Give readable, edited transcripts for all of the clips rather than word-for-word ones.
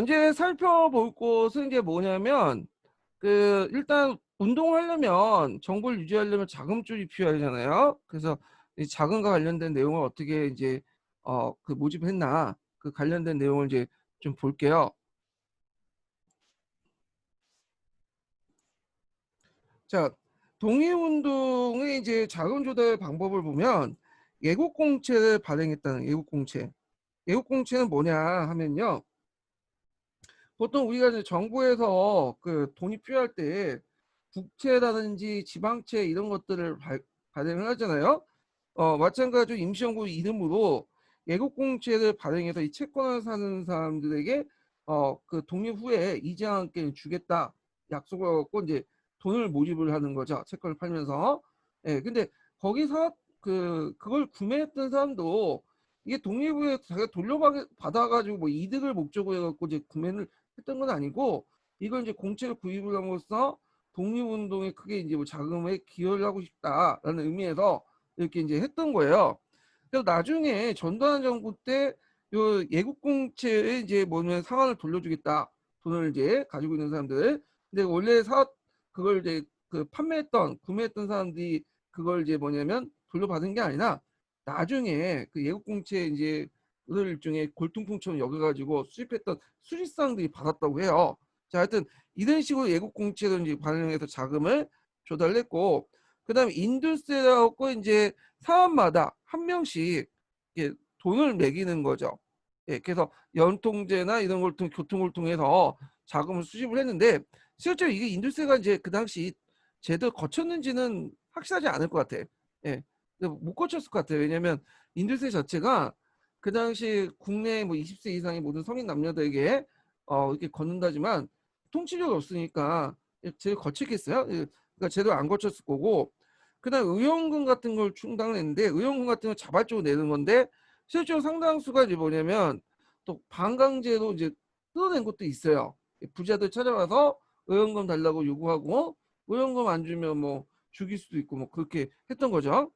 이제 살펴볼 곳은 이제 뭐냐면, 일단 운동하려면, 정보를 유지하려면 자금줄이 필요하잖아요. 그래서 이 자금과 관련된 내용을 어떻게 이제, 모집했나, 그 관련된 내용을 이제 좀 볼게요. 자, 독립운동의 이제 자금 조달 방법을 보면, 예국공채를 발행했다는 예국공채. 예국공채는 뭐냐 하면요. 보통 우리가 이제 정부에서 그 돈이 필요할 때 국채라든지 지방채 이런 것들을 발행을 하잖아요. 마찬가지로 임시정부 이름으로 예국공채를 발행해서 이 채권을 사는 사람들에게 그 독립 후에 이자와 함께 주겠다 약속을 갖고 이제 돈을 모집을 하는 거죠. 채권을 팔면서. 예, 근데 거기서 그걸 구매했던 사람도 이게 독립 후에 자기가 돌려받아가지고 뭐 이득을 목적으로 해갖고 이제 구매를 했던 건 아니고 이걸 이제 공채를 구입을 함으로써 독립운동에 크게 이제 뭐 자금에 기여를 하고 싶다라는 의미에서 이렇게 이제 했던 거예요. 그래서 나중에 전두환 정부 때 요 예국공채에 이제 뭐냐면 상환을 돌려주겠다. 돈을 이제 가지고 있는 사람들. 근데 원래 그걸 이제 구매했던 사람들이 그걸 이제 뭐냐면 돌려받은 게 아니라 나중에 그 예국공채 이제 을 일종의 골동품처럼 여겨가지고 수입했던 수리상들이 받았다고 해요. 자, 하여튼 이런 식으로 예국공채로 이제 발행해서 자금을 조달했고, 그다음에 인두스라고 이제 사람마다 한 명씩 이렇게 돈을 매기는 거죠. 예, 그래서 연통제나 이런 걸 통해 교통을 통해서 자금을 수집을 했는데 실제로 이게 인두스가 이제 그 당시 제대로 거쳤는지는 확실하지 않을 것 같아. 예, 못 거쳤을 것 같아요. 왜냐하면 인두스 자체가 그 당시 국내 뭐 20세 이상의 모든 성인 남녀들에게 이렇게 걷는다지만 통치력이 없으니까 제대로 거치겠어요? 예, 그러니까 제대로 안 거쳤을 거고, 그다음 의원금 같은 걸 충당을 했는데 의원금 같은 걸 자발적으로 내는 건데 실제로 상당수가 이제 뭐냐면 또 반강제로 이제 뜯어낸 것도 있어요. 부자들 찾아가서 의원금 달라고 요구하고 의원금 안 주면 뭐 죽일 수도 있고 뭐 그렇게 했던 거죠.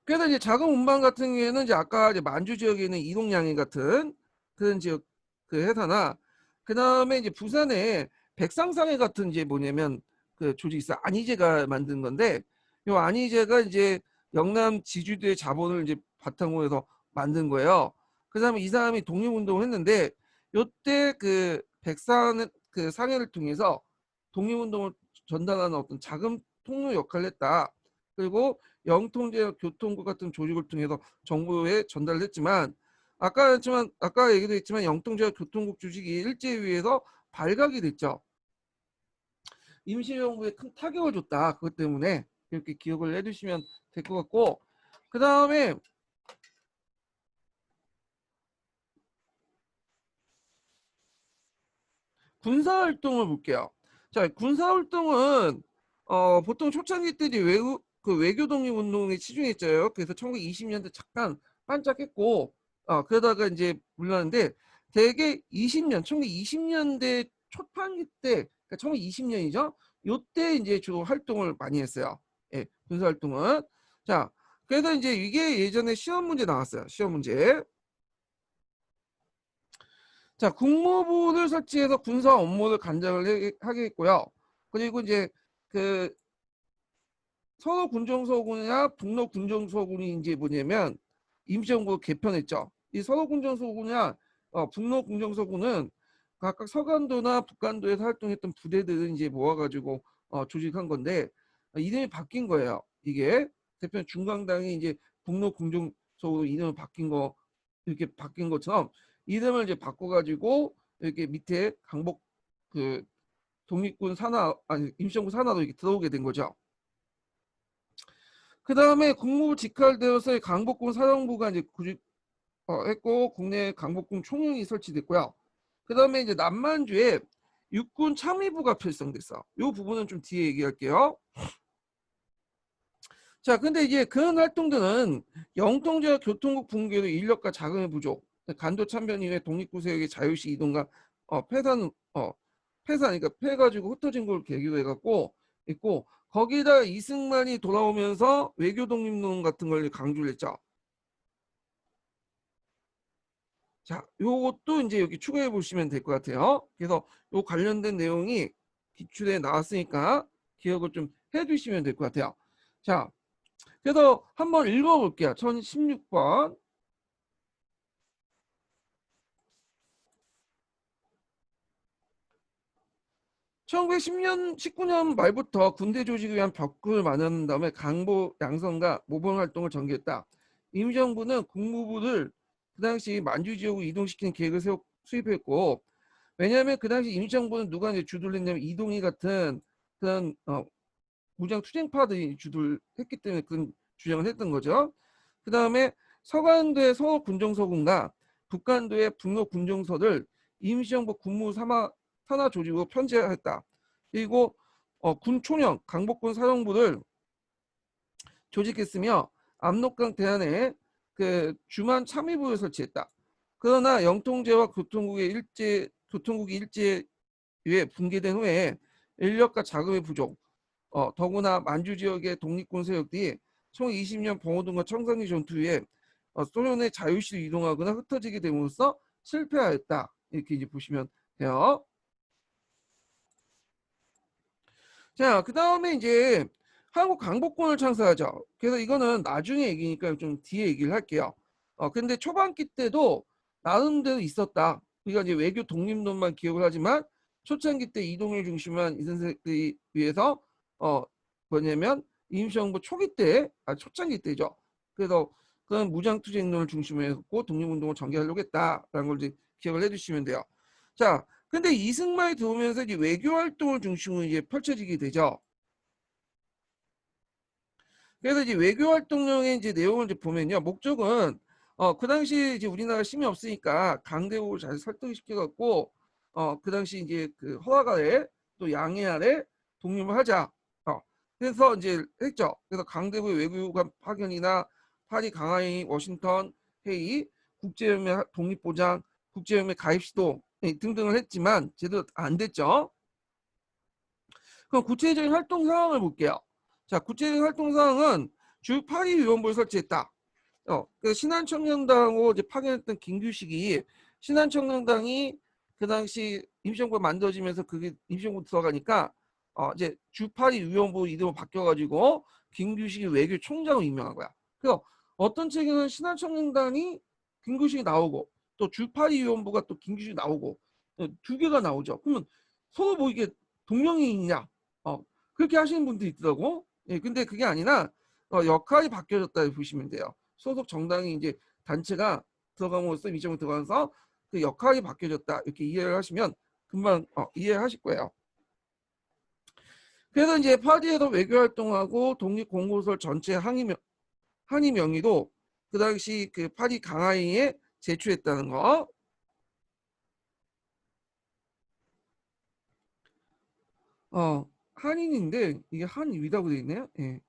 그래서 이제 자금 운반 같은 경우에는 이제 아까 이제 만주 지역에 있는 이동양인 같은 그런 지역 그 회사나 그 다음에 이제 부산에 백상상해 같은 이제 뭐냐면 그 조직 있어 안희재가 만든 건데 요 안희재가 이제 영남 지주들의 자본을 이제 바탕으로 해서 만든 거예요. 그 다음에 이 사람이 독립운동을 했는데 요때 그 백상 그 상해를 통해서 독립운동을 전달하는 어떤 자금 통로 역할을 했다. 그리고 영통제 교통국 같은 조직을 통해서 정부에 전달을 했지만 아까 얘기도 했지만 영통제와 교통국 조직이 일제위에서 발각이 됐죠. 임시정부에 큰 타격을 줬다. 그것 때문에 이렇게 기억을 해두시면 될 것 같고, 그 다음에 군사활동을 볼게요. 자, 군사활동은 보통 초창기 때 이제 외교 독립운동에 치중했죠. 그래서 1920년대 잠깐 반짝했고, 그러다가 이제 물러났는데 대개 1920년대 초반기 때, 그러니까 1920년이죠. 요때 이제 주로 활동을 많이 했어요. 예, 군사활동은. 자, 그래서 이제 이게 예전에 시험 문제 나왔어요. 시험 문제. 자, 국무부를 설치해서 군사 업무를 하게 했고요. 그리고 이제 그 서로 군정서군이나 북로 군정서군이 이제 뭐냐면 임시정부 개편했죠. 이 서로 군정서군이나 북로 군정서군은 각각 서간도나 북간도에서 활동했던 부대들을 이제 모아가지고 조직한 건데 이름이 바뀐 거예요. 이게 대표 중강당이 이제 북로 군정서군 이름을 바뀐 거 이렇게 바뀐 것처럼 이름을 이제 바꿔가지고 이렇게 밑에 강복 그 독립군 산하 아니 임시정부 산하로 이렇게 들어오게 된 거죠. 그 다음에 국무부 직할되어서 강복군 사령부가 이제 했고 국내 강복군 총영이 설치됐고요. 그 다음에 이제 남만주에 육군 참의부가 편성됐어. 이 부분은 좀 뒤에 얘기할게요. 자, 근데 이제 그런 활동들은 영통제와 교통국 붕괴로 인력과 자금의 부족, 간도 참변 이후에 독립구세력의 자유시 이동과 폐산, 그러니까 패가지고 흩어진 걸 계기로 해갖고 있고 거기다 이승만이 돌아오면서 외교 독립론 같은 걸 강조를 했죠. 자, 요것도 이제 여기 추가해 보시면 될 것 같아요. 그래서 요 관련된 내용이 기출에 나왔으니까 기억을 좀 해 두시면 될 것 같아요. 자, 그래서 한번 읽어 볼게요. 1016번. 1910년 19년 말부터 군대 조직을 위한 벽을 마련한 다음에 강보 양성과 모범 활동을 전개했다. 임시정부는 국무부를 그 당시 만주 지역으로 이동시키는 계획을 수립했고, 왜냐하면 그 당시 임시정부는 누가 이제 주도를 했냐면 이동희 같은 그런 무장 투쟁파들이 주도를 했기 때문에 그런 주장을 했던 거죠. 그 다음에 서간도의 서울 군정서군과 북간도의 북로 군정서를 임시정부 군무 산하 조직으로 편제했다. 그리고 군초령 강복군 사령부를 조직했으며 압록강 대안에 그 주만 참의부를 설치했다. 그러나 영통제와 교통국이 일제에 붕괴된 후에 인력과 자금의 부족, 더구나 만주 지역의 독립군 세력들이 총 20년 봉오동과 청산리 전투 후에 소련의 자유시로 이동하거나 흩어지게 됨으로써 실패하였다. 이렇게 이제 보시면 돼요. 자, 그 다음에 이제 한국 강복권을 창설하죠. 그래서 이거는 나중에 얘기니까 좀 뒤에 얘기를 할게요. 근데 초반기 때도 나름대로 있었다. 그러니까 이제 외교 독립론만 기억을 하지만 초창기 때 이동일 중심한 이 선생들이 위해서 어 뭐냐면 임시정부 초기 때, 초창기 때죠. 그래서 그런 무장투쟁론을 중심으로 했고 독립운동을 전개하려고 했다라는 걸 이제 기억을 해주시면 돼요. 자, 근데 이승만이 들어오면서 이제 외교 활동을 중심으로 이제 펼쳐지게 되죠. 그래서 이제 외교 활동령의 이제 내용을 이제 보면요, 목적은 그 당시 이제 우리나라 힘이 없으니까 강대국을 잘 설득시켜 갖고 그 당시 이제 그 허락 아래 또 양해 아래 독립을 하자. 그래서 이제 했죠. 그래서 강대국 외교관 파견이나 파리, 강하이, 워싱턴 회의, 국제연맹 독립보장, 국제연맹 가입 시도 등등을 했지만 제대로 안 됐죠. 그럼 구체적인 활동 상황을 볼게요. 자, 구체적인 활동 상황은 주 파리 위원부를 설치했다. 그 신한청년당으로 이제 파견했던 김규식이 신한청년당이 그 당시 임시정부가 만들어지면서 그게 임시정부 들어가니까 이제 주파리 위원부 이름으로 바뀌어가지고 김규식이 외교총장을 임명한 거야. 그래서 어떤 책에는 신한청년단이 김규식이 나오고 또 주파리 위원부가 또 김규식이 나오고 두 개가 나오죠. 그러면 서로 뭐 이게 동명이인이냐? 그렇게 하시는 분들이 있더라고. 예, 근데 그게 아니라 역할이 바뀌어졌다 보시면 돼요. 소속 정당이 이제 단체가 들어감으로써 위정을 들어가면서 그 역할이 바뀌어졌다 이렇게 이해를 하시면 금방 이해하실 거예요. 그래서 이제 파리에서 외교 활동하고 독립 공고설 전체 항의 명의도 그 당시 그 파리 강하이에 제출했다는 거. 한인인데 이게 한위라고 되어 있네요. 예.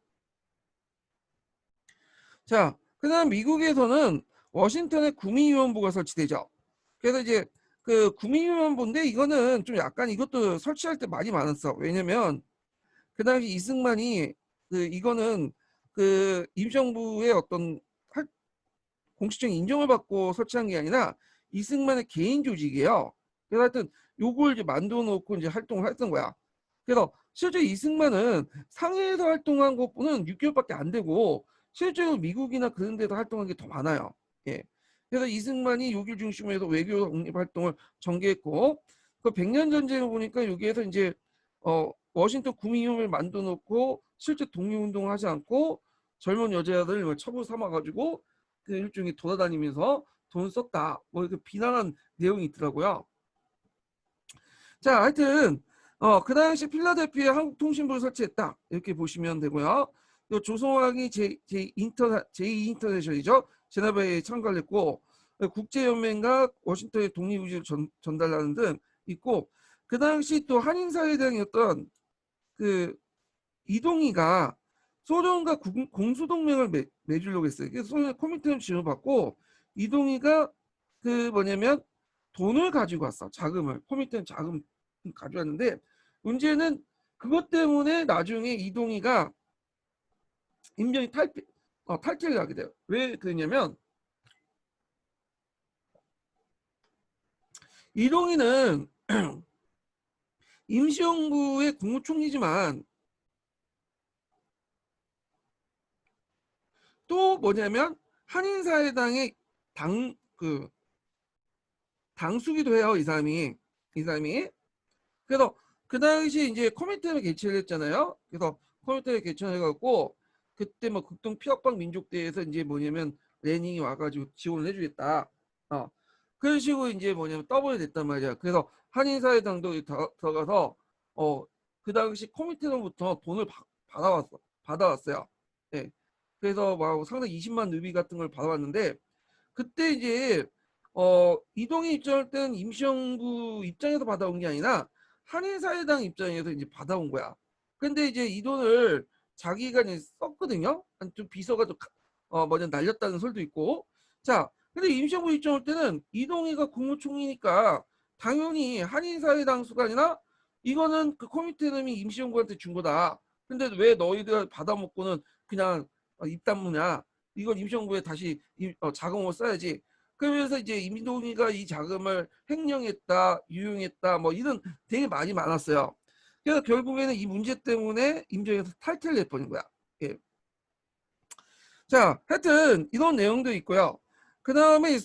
자, 그다음 미국에서는 워싱턴에 구민위원부가 설치되죠. 그래서 이제 그 구민위원부인데 이거는 좀 약간 이것도 설치할 때 많이 많았어. 왜냐면 그 당시 이승만이 그 이거는 그 임시정부의 어떤 공식적인 인정을 받고 설치한 게 아니라 이승만의 개인 조직이에요. 그래서 하여튼 요걸 이제 만들어 놓고 이제 활동을 했던 거야. 그래서 실제 이승만은 상해에서 활동한 것뿐은 6개월밖에 안 되고 실제로 미국이나 그런 데서 활동한 게 더 많아요. 예. 그래서 이승만이 6일 중심으로 해서 외교 독립 활동을 전개했고 그 백년 전쟁을 보니까 여기에서 이제 워싱턴 구민위원회를 만들어 놓고 실제 독립운동을 하지 않고 젊은 여자들을 첩으로 삼아 가지고 그 일종의 돌아다니면서 돈 썼다 뭐 이렇게 비난한 내용이 있더라고요. 자, 하여튼 그 당시 필라델피아에 한국통신부를 설치했다 이렇게 보시면 되고요. 조선왕이 제2 인터내셔널이죠. 제네바에 참가를 했고 국제연맹과 워싱턴의 독립의지를 전달하는 등 있고 그 당시 또 한인사회당이었던 그 이동희가 소련과 공수동맹을 맺으려고 했어요. 그래서 소련의 코민턴을 지원받고 이동희가 그 뭐냐면 돈을 가지고 왔어. 자금을. 코민턴 자금 가져왔는데 문제는 그것 때문에 나중에 이동희가 임명이 탈퇴를 하게 돼요. 왜 그러냐면 이동희는 임시정부의 국무총리지만 또 뭐냐면 한인사회당의 당수기도 해요. 이 사람이. 그래서 그 당시 이제 커뮤니티를 개최를 했잖아요. 그래서 커뮤니티를 개최해갖고 그때 뭐 극동 피혁방 민족대회에서 이제 뭐냐면 레닝이 와가지고 지원을 해주겠다. 그런 식으로 이제 뭐냐면 더블이 됐단 말이야. 그래서 한인사회당도 들어가서 그 당시 커뮤니티로부터 돈을 받아왔어요. 예. 그래서 막 상당히 20만 루비 같은 걸 받아왔는데 그때 이제 이동희 입장할 때는 임시정부 입장에서 받아온 게 아니라 한인사회당 입장에서 이제 받아온 거야. 근데 이제 이 돈을 자기가 이제 썼거든요. 좀 비서가 좀 뭐냐 날렸다는 설도 있고. 자, 근데 임시정부 입장할 때는 이동희가 국무총리니까 당연히 한인사회당 수가 아니라 이거는 그 커뮤니티 이름이 임시정부한테 준 거다. 근데 왜 너희들 받아먹고는 그냥 입 다무냐? 이건 임시정부에 다시 자금을 써야지. 그러면서 이제 이동희가 이 자금을 횡령했다, 유용했다, 뭐 이런 되게 많이 많았어요. 그래서 결국에는 이 문제 때문에 임정에서 탈퇴를 해버린 거야. 예. 자, 하여튼 이런 내용도 있고요. 그 다음에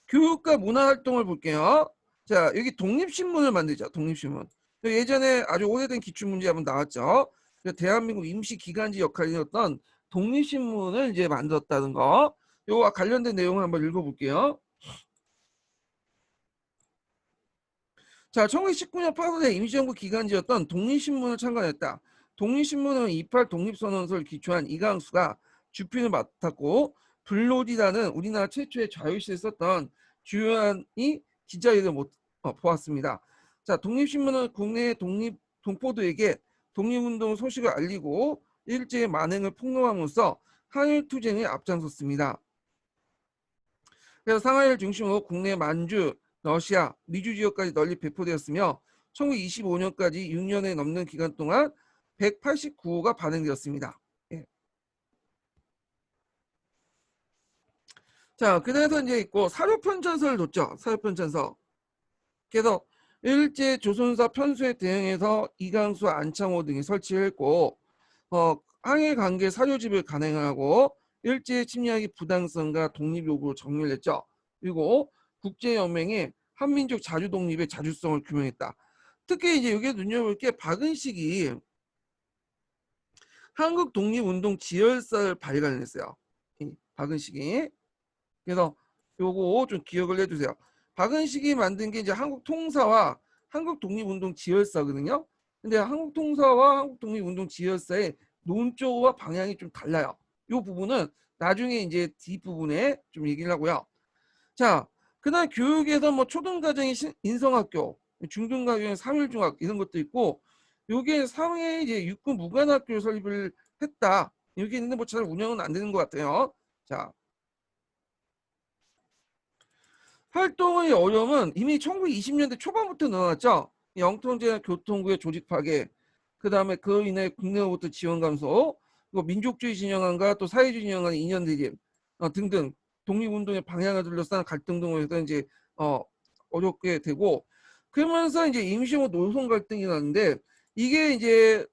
교육과 문화활동을 볼게요. 자, 여기 독립신문을 만들자. 독립신문. 예전에 아주 오래된 기출문제 한번 나왔죠. 대한민국 임시기간지 역할이었던 독립신문을 이제 만들었다는 거. 요와 관련된 내용을 한번 읽어볼게요. 자, 1919년 8월에 임시정부 기간지였던 독립신문을 창간했다. 독립신문은 28 독립선언서를 기초한 이강수가 주필을 맡았고 블로디라는 우리나라 최초의 자유시를 썼던 주요한이 기자회견을 보았습니다. 자, 독립신문은 국내 독립 동포들에게 독립운동 소식을 알리고 일제의 만행을 폭로함으로써 한일투쟁에 앞장섰습니다. 그래서 상하이를 중심으로 국내 만주, 러시아, 미주 지역까지 널리 배포되었으며 1925년까지 6년에 넘는 기간 동안 189호가 발행되었습니다. 예. 자, 그래서 이제 있고 사료편찬서를 뒀죠. 사료편찬서. 그래서 일제 조선사 편수에 대응해서 이강수, 안창호 등이 설치했고 항일 관계 사료집을 간행하고 일제 침략의 부당성과 독립 요구를 정리했죠. 그리고 국제연맹에 한민족 자주 독립의 자주성을 규명했다. 특히 이제 여기에 눈여볼 게 박은식이 한국 독립운동 지열사를 발간했어요. 박은식이. 그래서 요거 좀 기억을 해주세요. 박은식이 만든 게 이제 한국 통사와 한국 독립운동 지열사거든요. 근데 한국 통사와 한국 독립운동 지열사의 논조와 방향이 좀 달라요. 이 부분은 나중에 이제 뒷부분에 좀 얘기를 하고요. 자, 그다음 교육에서 뭐 초등과정이 인성학교, 중등과정이 삼일중학 이런 것도 있고, 요게 상해 이제 육군 무관학교 설립을 했다. 여기 있는데 뭐 잘 운영은 안 되는 것 같아요. 자, 활동의 어려움은 이미 1920년대 초반부터 나왔죠. 영통제 교통부의 조직 파괴, 그 다음에 그 인해 국내로부터 지원 감소, 그리고 민족주의 진영안과 또 사회주의 진영안의 인연 대립 등등 독립운동의 방향을 둘러싼 갈등 등으로 해서 이제 어렵게 되고 그러면서 이제 임시정부 노선 갈등이 나는데 이게 이제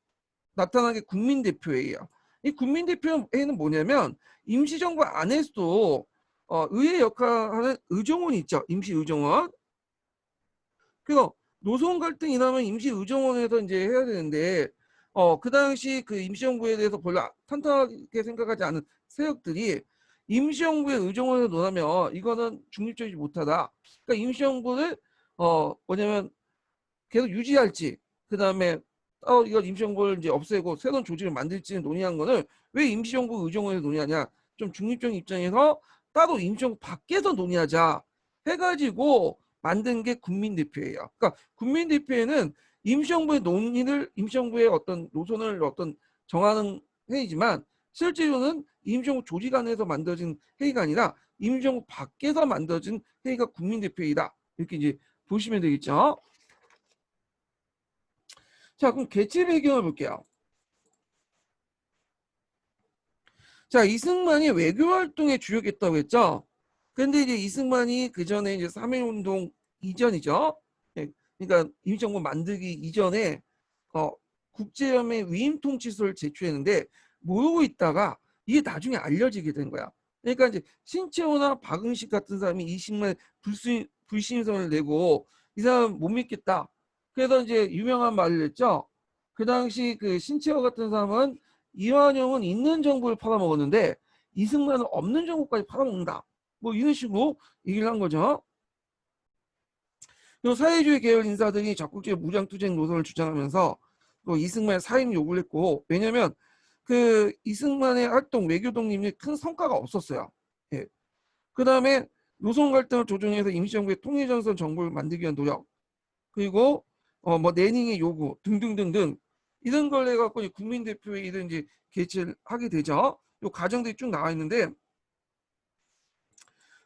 나타난 게 국민대표회의야. 이 국민대표회의는 뭐냐면 임시정부 안에서도 의회 역할을 하는 의정원이 있죠. 임시의정원. 그래서 노선 갈등이 나면 임시의정원에서 이제 해야 되는데 그 당시 그 임시정부에 대해서 별로 탄탄하게 생각하지 않은 세력들이 임시정부의 의정원에서 논하면 이거는 중립적이지 못하다. 그러니까 임시정부를 뭐냐면 계속 유지할지 그 다음에 이걸 임시정부를 이제 없애고 새로운 조직을 만들지는 논의한 거는 왜 임시정부 의정원에서 논의하냐? 좀 중립적인 입장에서 따로 임시정부 밖에서 논의하자 해가지고 만든 게 국민대표예요. 그러니까 국민대표에는 임시정부의 논의를 임시정부의 어떤 노선을 어떤 정하는 회의지만 실제로는 임시정부 조직 안에서 만들어진 회의가 아니라 임시정부 밖에서 만들어진 회의가 국민대표이다. 이렇게 이제 보시면 되겠죠. 자, 그럼 개최 배경을 볼게요. 자, 이승만이 외교 활동에 주력했다고 했죠. 근데 이제 이승만이 그 전에 이제 3.1운동 이전이죠. 그러니까 임시정부 만들기 이전에 어, 국제연맹 위임 통치소를 제출했는데 모르고 있다가 이게 나중에 알려지게 된 거야. 그러니까 이제 신채호나 박응식 같은 사람이 이승만에 불신임성을 내고 이 사람 못 믿겠다. 그래서 이제 유명한 말을 했죠. 그 당시 그 신채호 같은 사람은 이완용은 있는 정부를 팔아먹었는데 이승만은 없는 정부까지 팔아먹는다. 뭐 이런 식으로 얘기를 한 거죠. 또 사회주의 계열 인사들이 적극적인 무장투쟁 노선을 주장하면서 또 이승만의 사임 요구를 했고, 왜냐면 그 이승만의 활동 외교 독립이 큰 성과가 없었어요. 예. 그 다음에 노선 갈등을 조정해서 임시정부의 통일전선 정부를 만들기 위한 노력, 그리고 뭐 내닝의 요구 등등등등 이런 걸 해갖고 국민대표회의를 이제 개최를 하게 되죠. 요 과정들이 쭉 나와 있는데,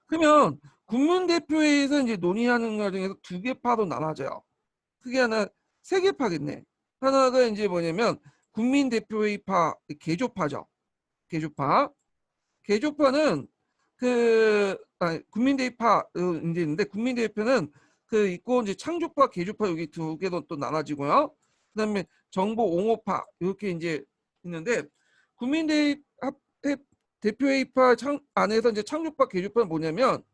그러면 국민대표회의에서 이제 논의하는 과정에서 두 개 파로 나눠져요. 그게 하나 세 개 파겠네. 하나가 이제 뭐냐면 국민대표회의파 개조파죠. 개조파. 개조파는 국민대표파 이제 있는데, 국민대표는 그 있고 이제 창조파, 개조파 여기 두 개로 또 나눠지고요. 그다음에 정보 옹호파 이렇게 이제 있는데, 국민대표회의파 안에서 이제 창조파, 개조파는 뭐냐면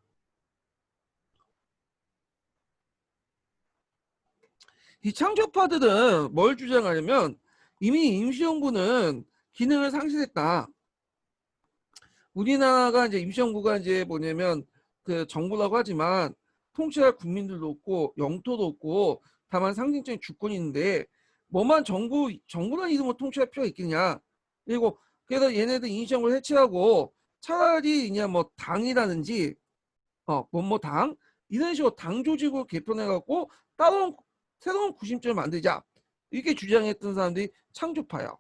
이 창조파들은 뭘 주장하냐면 이미 임시정부는 기능을 상실했다. 우리나라가 이제 임시정부가 이제 뭐냐면 그 정부라고 하지만 통치할 국민들도 없고 영토도 없고 다만 상징적인 주권이 있는데 뭐만 정부란 이름으로 통치할 필요가 있겠냐. 그리고 그래서 얘네들 임시정부를 해체하고 차라리 그냥 뭐 당이라든지 뭐뭐 당 이런 식으로 당 조직으로 개편해 갖고 따로 새로운 구심점을 만들자. 이렇게 주장했던 사람들이 창조파예요.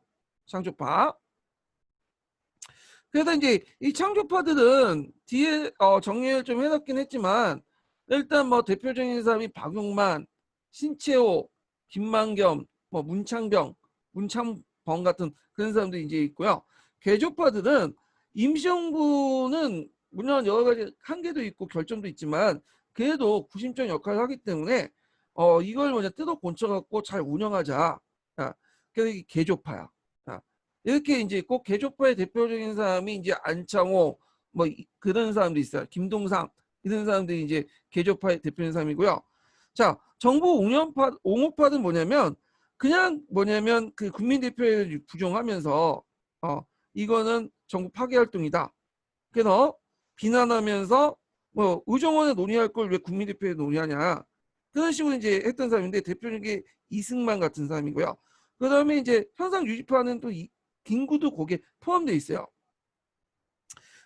창조파. 그래서 이제 이 창조파들은 뒤에 정리를 좀 해놨긴 했지만, 일단 뭐 대표적인 사람이 박용만, 신채호, 김만겸, 뭐 문창범 같은 그런 사람들이 이제 있고요. 개조파들은 임시정부는 물론 여러 가지 한계도 있고 결점도 있지만 그래도 구심점 역할을 하기 때문에 이걸 먼저 뜯어 고쳐갖고 잘 운영하자. 그래서 이게 개조파야. 이렇게 이제 꼭 개조파의 대표적인 사람이 이제 안창호 뭐 그런 사람도 있어요. 김동상 이런 사람들이 이제 개조파의 대표적인 사람이고요. 자, 정부 옹호파는 뭐냐면 그냥 뭐냐면 그 국민대표회를 부정하면서 이거는 정부 파괴 활동이다. 그래서 비난하면서 뭐 의정원에 논의할 걸 왜 국민대표에 논의하냐. 그런 식으로 이제 했던 사람인데 대표적인 게 이승만 같은 사람이고요. 그 다음에 이제 현상 유지파는 또 김구도 거기에 포함되어 있어요.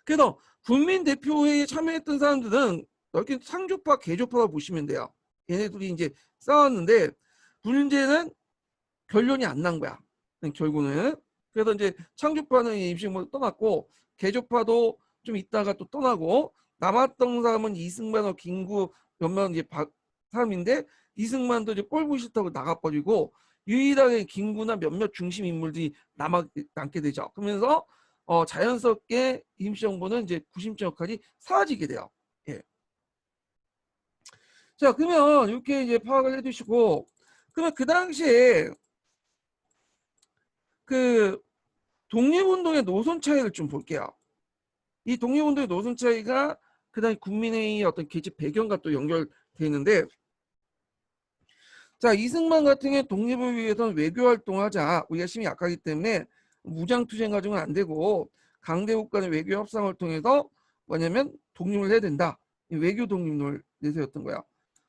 그래서 국민대표회의에 참여했던 사람들은 넓게 상조파, 개조파로 보시면 돼요. 얘네들이 이제 싸웠는데 문제는 결론이 안 난 거야. 결국은. 그래서 이제 창조파는 임시정부로 떠났고 개조파도 좀 있다가 또 떠나고 남았던 사람은 이승만과 김구 몇몇 이제 사람인데 이승만도 이제 꼴보기 싫다고 나가버리고 유일하게 김구나 몇몇 중심 인물들이 남게 되죠. 그러면서 자연스럽게 임시정부는 이제 구심점 역할이 사라지게 돼요. 예. 자, 그러면 이렇게 이제 파악을 해두시고, 그러면 그 당시에 그 독립운동의 노선 차이를 좀 볼게요. 이 독립운동의 노선 차이가 그다음에 국민회의의 어떤 개최 배경과 또 연결되어 있는데, 자, 이승만 같은 경우 독립을 위해서는 외교 활동하자. 우리가 힘이 약하기 때문에 무장투쟁 가지고는 안 되고 강대국 간의 외교 협상을 통해서 뭐냐면 독립을 해야 된다. 외교 독립을 내세웠던 거야.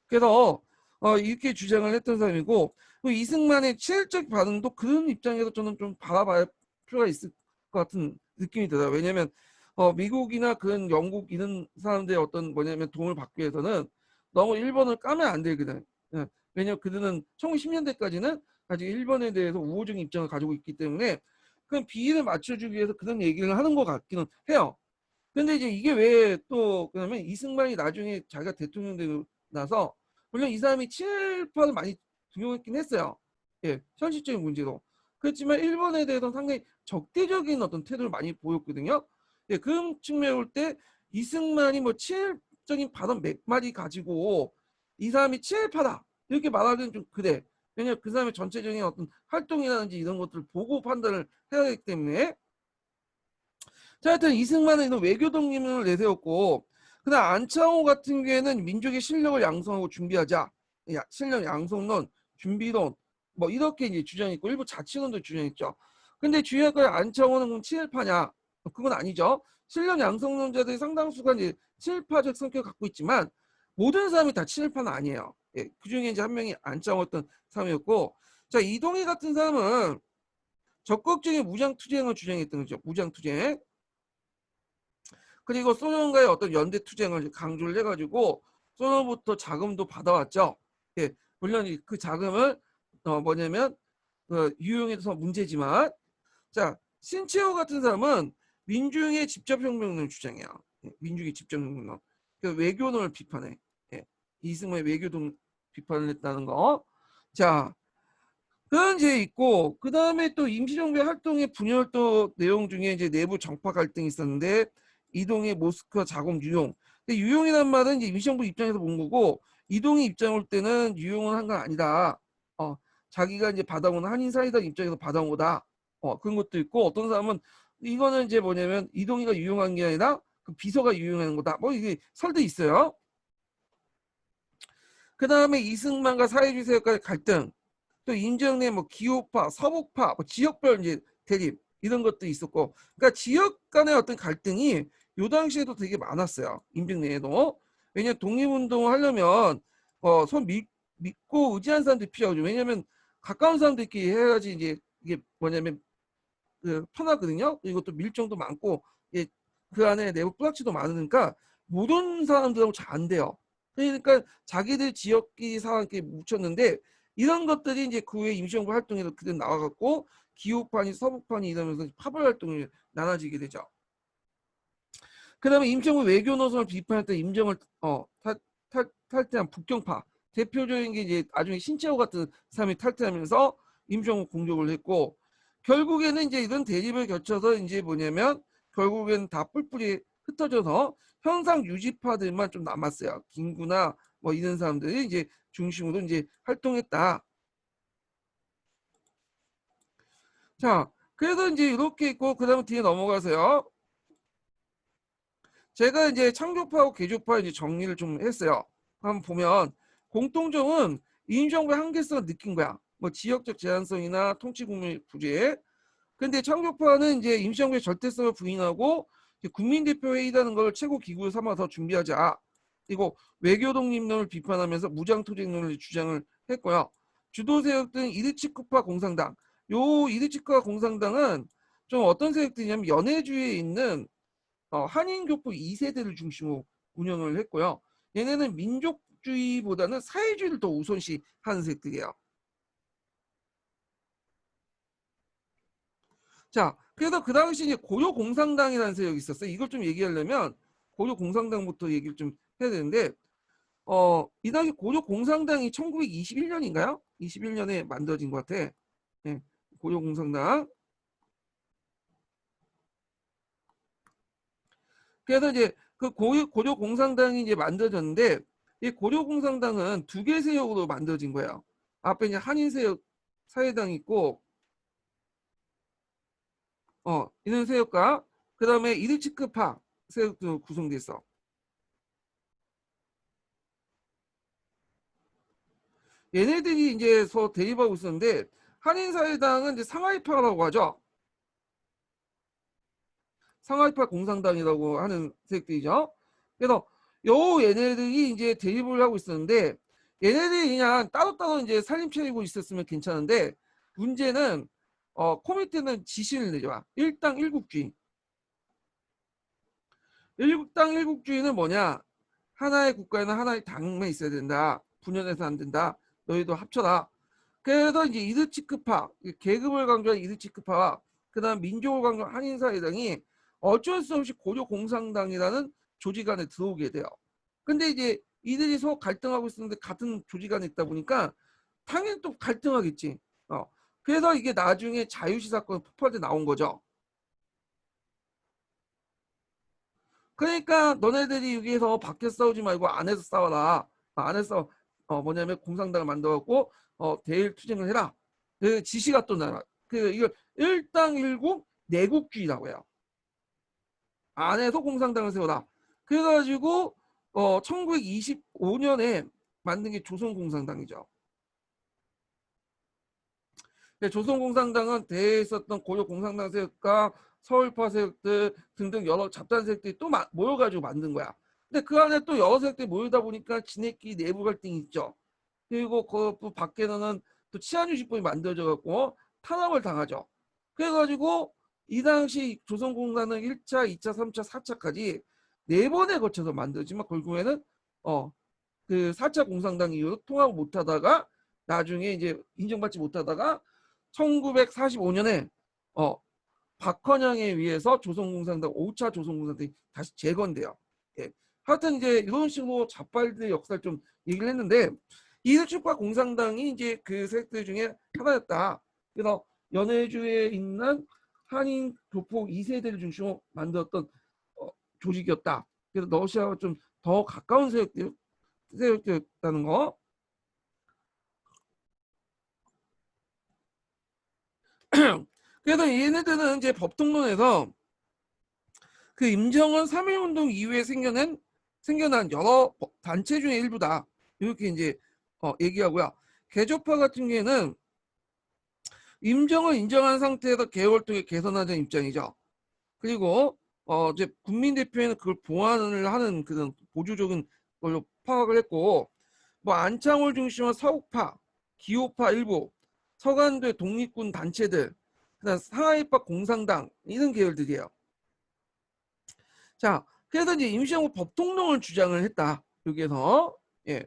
그래서 이렇게 주장을 했던 사람이고, 이승만의 치열적 반응도 그런 입장에서 저는 좀 바라봐야 필요가 있을 것 같은 느낌이 들어요. 왜냐하면 미국이나 그런 영국 이런 사람들의 어떤 뭐냐면 도움을 받기 위해서는 너무 일본을 까면 안 되거든. 예. 왜냐하면 그들은 1910년대까지는 아직 일본에 대해서 우호적인 입장을 가지고 있기 때문에 그런 비위를 맞춰주기 위해서 그런 얘기를 하는 것 같기는 해요. 근데 이제 이게 왜 또 그러면 이승만이 나중에 자기가 대통령 되고 나서 물론 이 사람이 친일파를 많이 등용했긴 했어요. 예, 현실적인 문제로. 그렇지만 일본에 대해서 상당히 적대적인 어떤 태도를 많이 보였거든요. 예, 그런 측면에 볼 때 이승만이 뭐 친일적인 발언 몇 마디 가지고 이 사람이 친일파다 이렇게 말하기는 좀 그래. 왜냐면 그 사람의 전체적인 어떤 활동이라든지 이런 것들을 보고 판단을 해야 하기 때문에. 자, 하여튼 이승만은 이런 외교 독립론을 내세웠고, 그다음 안창호 같은 경우에는 민족의 실력을 양성하고 준비하자. 실력 양성론, 준비론, 뭐 이렇게 이제 주장했고, 일부 자치론도 주장했죠. 근데 중요한 건 안창호는 그럼 친일파냐? 그건 아니죠. 실력 양성론자들이 상당수가 이제 친일파적 성격을 갖고 있지만 모든 사람이 다 친일파는 아니에요. 예, 그 중에 이제 한 명이 안창호였던 사람이었고, 자, 이동희 같은 사람은 적극적인 무장투쟁을 주장했던 거죠. 무장투쟁. 그리고 소련과의 어떤 연대 투쟁을 강조를 해가지고 소련부터 자금도 받아왔죠. 예, 물론 그 자금을 뭐냐면 유용해서 문제지만, 자, 신채호 같은 사람은 민중의 직접혁명론을 주장해요. 예, 민중의 직접혁명론. 그 외교론을 비판해. 예, 이승만의 외교론 비판을 했다는 거. 자, 그런 이제 있고, 그 다음에 또 임시정부의 활동의 분열 또 내용 중에 이제 내부 정파 갈등이 있었는데, 이동희 모스크바 자금 유용. 근데 유용이란 말은 이제 임시정부 입장에서 본 거고, 이동희 입장 올 때는 유용은 한 건 아니다. 자기가 이제 받아온 한인 사이다 입장에서 받아온 거다. 그런 것도 있고, 어떤 사람은 이거는 이제 뭐냐면 이동희가 유용한 게 아니라 그 비서가 유용한 거다. 뭐 이게 설도 있어요. 그 다음에 이승만과 사회주의 세력과의 갈등. 또 임정래 뭐 기호파, 서북파, 뭐 지역별 이제 대립 이런 것도 있었고, 그러니까 지역 간의 어떤 갈등이 요 당시에도 되게 많았어요. 임정래에도. 왜냐면 독립운동을 하려면 손 믿고 의지한 사람들이 필요하죠. 왜냐면 가까운 사람들끼리 해야지 이제 이게 뭐냐면 편하거든요. 그리고 또 밀정도 많고, 예, 그 안에 내부 뿌락치도 많으니까 모든 사람들하고 잘 안 돼요. 그러니까 자기들 지역끼리 상황끼리 묻혔는데, 이런 것들이 이제 그 후에 임시정부 활동에도 그대 나와갖고 기후판이 서북판이 이러면서 파벌 활동이 나눠지게 되죠. 그다음에 임시정부 외교 노선을 비판했던 임정을 탈퇴한 북경파 대표적인 게 이제 나중에 신채호 같은 사람이 탈퇴하면서 임시정부 공격을 했고, 결국에는 이제 이런 대립을 거쳐서 이제 뭐냐면 결국에는 다 뿔뿔이 흩어져서 현상 유지파들만 좀 남았어요. 김구나 뭐 이런 사람들이 이제 중심으로 이제 활동했다. 자, 그래서 이제 이렇게 있고, 그다음 뒤에 넘어가세요. 제가 이제 창조파하고 개조파 이제 정리를 좀 했어요. 한번 보면 공통점은 임시정부의 한계성을 느낀 거야. 뭐 지역적 제한성이나 통치 국민 부재. 근데 창조파는 이제 임시정부의 절대성을 부인하고 국민대표회의라는 걸 최고 기구로 삼아서 준비하자. 그리고 외교 독립론을 비판하면서 무장투쟁론을 주장을 했고요. 주도 세력들은 이르치크파 공산당. 요 이르치크파 공산당은 좀 어떤 세력들이냐면 연해주의에 있는 한인교포 2세대를 중심으로 운영을 했고요. 얘네는 민족주의보다는 사회주의를 더 우선시하는 세력들이에요. 자, 그래서 그 당시 이제 고려공산당이라는 세력이 있었어요. 이걸 좀 얘기하려면 고려공산당부터 얘기를 좀 해야 되는데, 이 당시 고려공산당이 1921년인가요? 21년에 만들어진 것 같아. 네, 고려공산당. 그래서 이제 그 고려공산당이 이제 만들어졌는데, 이 고려공산당은 두 개 세력으로 만들어진 거예요. 앞에 이제 한인세력 사회당이 있고, 이런 세력과 그 다음에 이르치크파 세력도 구성돼 있어. 얘네들이 이제 서 대립하고 있었는데, 한인사회당은 이제 상하이파라고 하죠. 상하이파 공산당이라고 하는 세력들이죠. 그래서 요 얘네들이 이제 대립을 하고 있었는데, 얘네들이 그냥 따로따로 이제 살림 차리고 있었으면 괜찮은데, 문제는 코미테는 지시를 내려와. 일당 일국주의. 일당 일국주의는 뭐냐? 하나의 국가에는 하나의 당만 있어야 된다. 분열해서 안 된다. 너희도 합쳐라. 그래서 이제 이르치크파, 계급을 강조한 이르치크파와 그다음 민족을 강조한 한인사회당이 어쩔 수 없이 고려공산당이라는 조직 안에 들어오게 돼요. 근데 이제 이들이 서로 갈등하고 있었는데 같은 조직 안에 있다 보니까 당연히 또 갈등하겠지. 그래서 이게 나중에 자유시 사건 폭발때 나온 거죠. 그러니까 너네들이 여기에서 밖에서 싸우지 말고 안에서 싸워라. 안에서 뭐냐면 공산당을 만들어갖고 대일 투쟁을 해라. 그 지시가 또 나와. 그 이걸 일당일국 내국주의라고 해요. 안에서 공산당을 세워라. 그래가지고 1925년에 만든 게 조선공산당이죠. 조선공산당은 대에 있었던 고려 공산당 세력과 서울파 세력들 등등 여러 잡단 세력들이 또 모여가지고 만든 거야. 근데 그 안에 또 여러 세력들이 모이다 보니까 지네끼리 내부 갈등이 있죠. 그리고 그 밖에는 또 치안유지법이 만들어져 갖고 탄압을 당하죠. 그래가지고 이 당시 조선공산당 1차, 2차, 3차, 4차까지 4번에 거쳐서 만들었지만 결국에는 그 4차 공산당 이후로 통합을 못하다가 나중에 이제 인정받지 못하다가 1945년에 박헌영에 의해서 조선공산당 5차 조선공산당이 다시 재건돼요. 예. 하여튼 이제 이런 식으로 자발들의 역사를 좀 얘기를 했는데 이세축과 공산당이 이제 그 세력들 중에 하나였다. 그래서 연해주에 있는 한인 교포 2세대를 중심으로 만들었던 조직이었다. 그래서 러시아와 좀 더 가까운 세력들이었다는 거. 그래서 얘네들은 이제 법통론에서 그 임정원 3.1운동 이후에 생겨난 여러 단체 중의 일부다. 이렇게 이제 얘기하고요. 개조파 같은 경우에는 임정을 인정한 상태에서 개월동에 개선하자는 입장이죠. 그리고 이제 국민대표에는 그걸 보완을 하는 그런 보조적인 걸로 파악을 했고, 뭐 안창호를 중심으로 서욱파, 기호파 일부, 서간도의 독립군 단체들, 그다음 상하이파 공산당 이런 계열들이에요. 자, 그래서 이제 임시정부 법통론을 주장을 했다. 여기에서 예.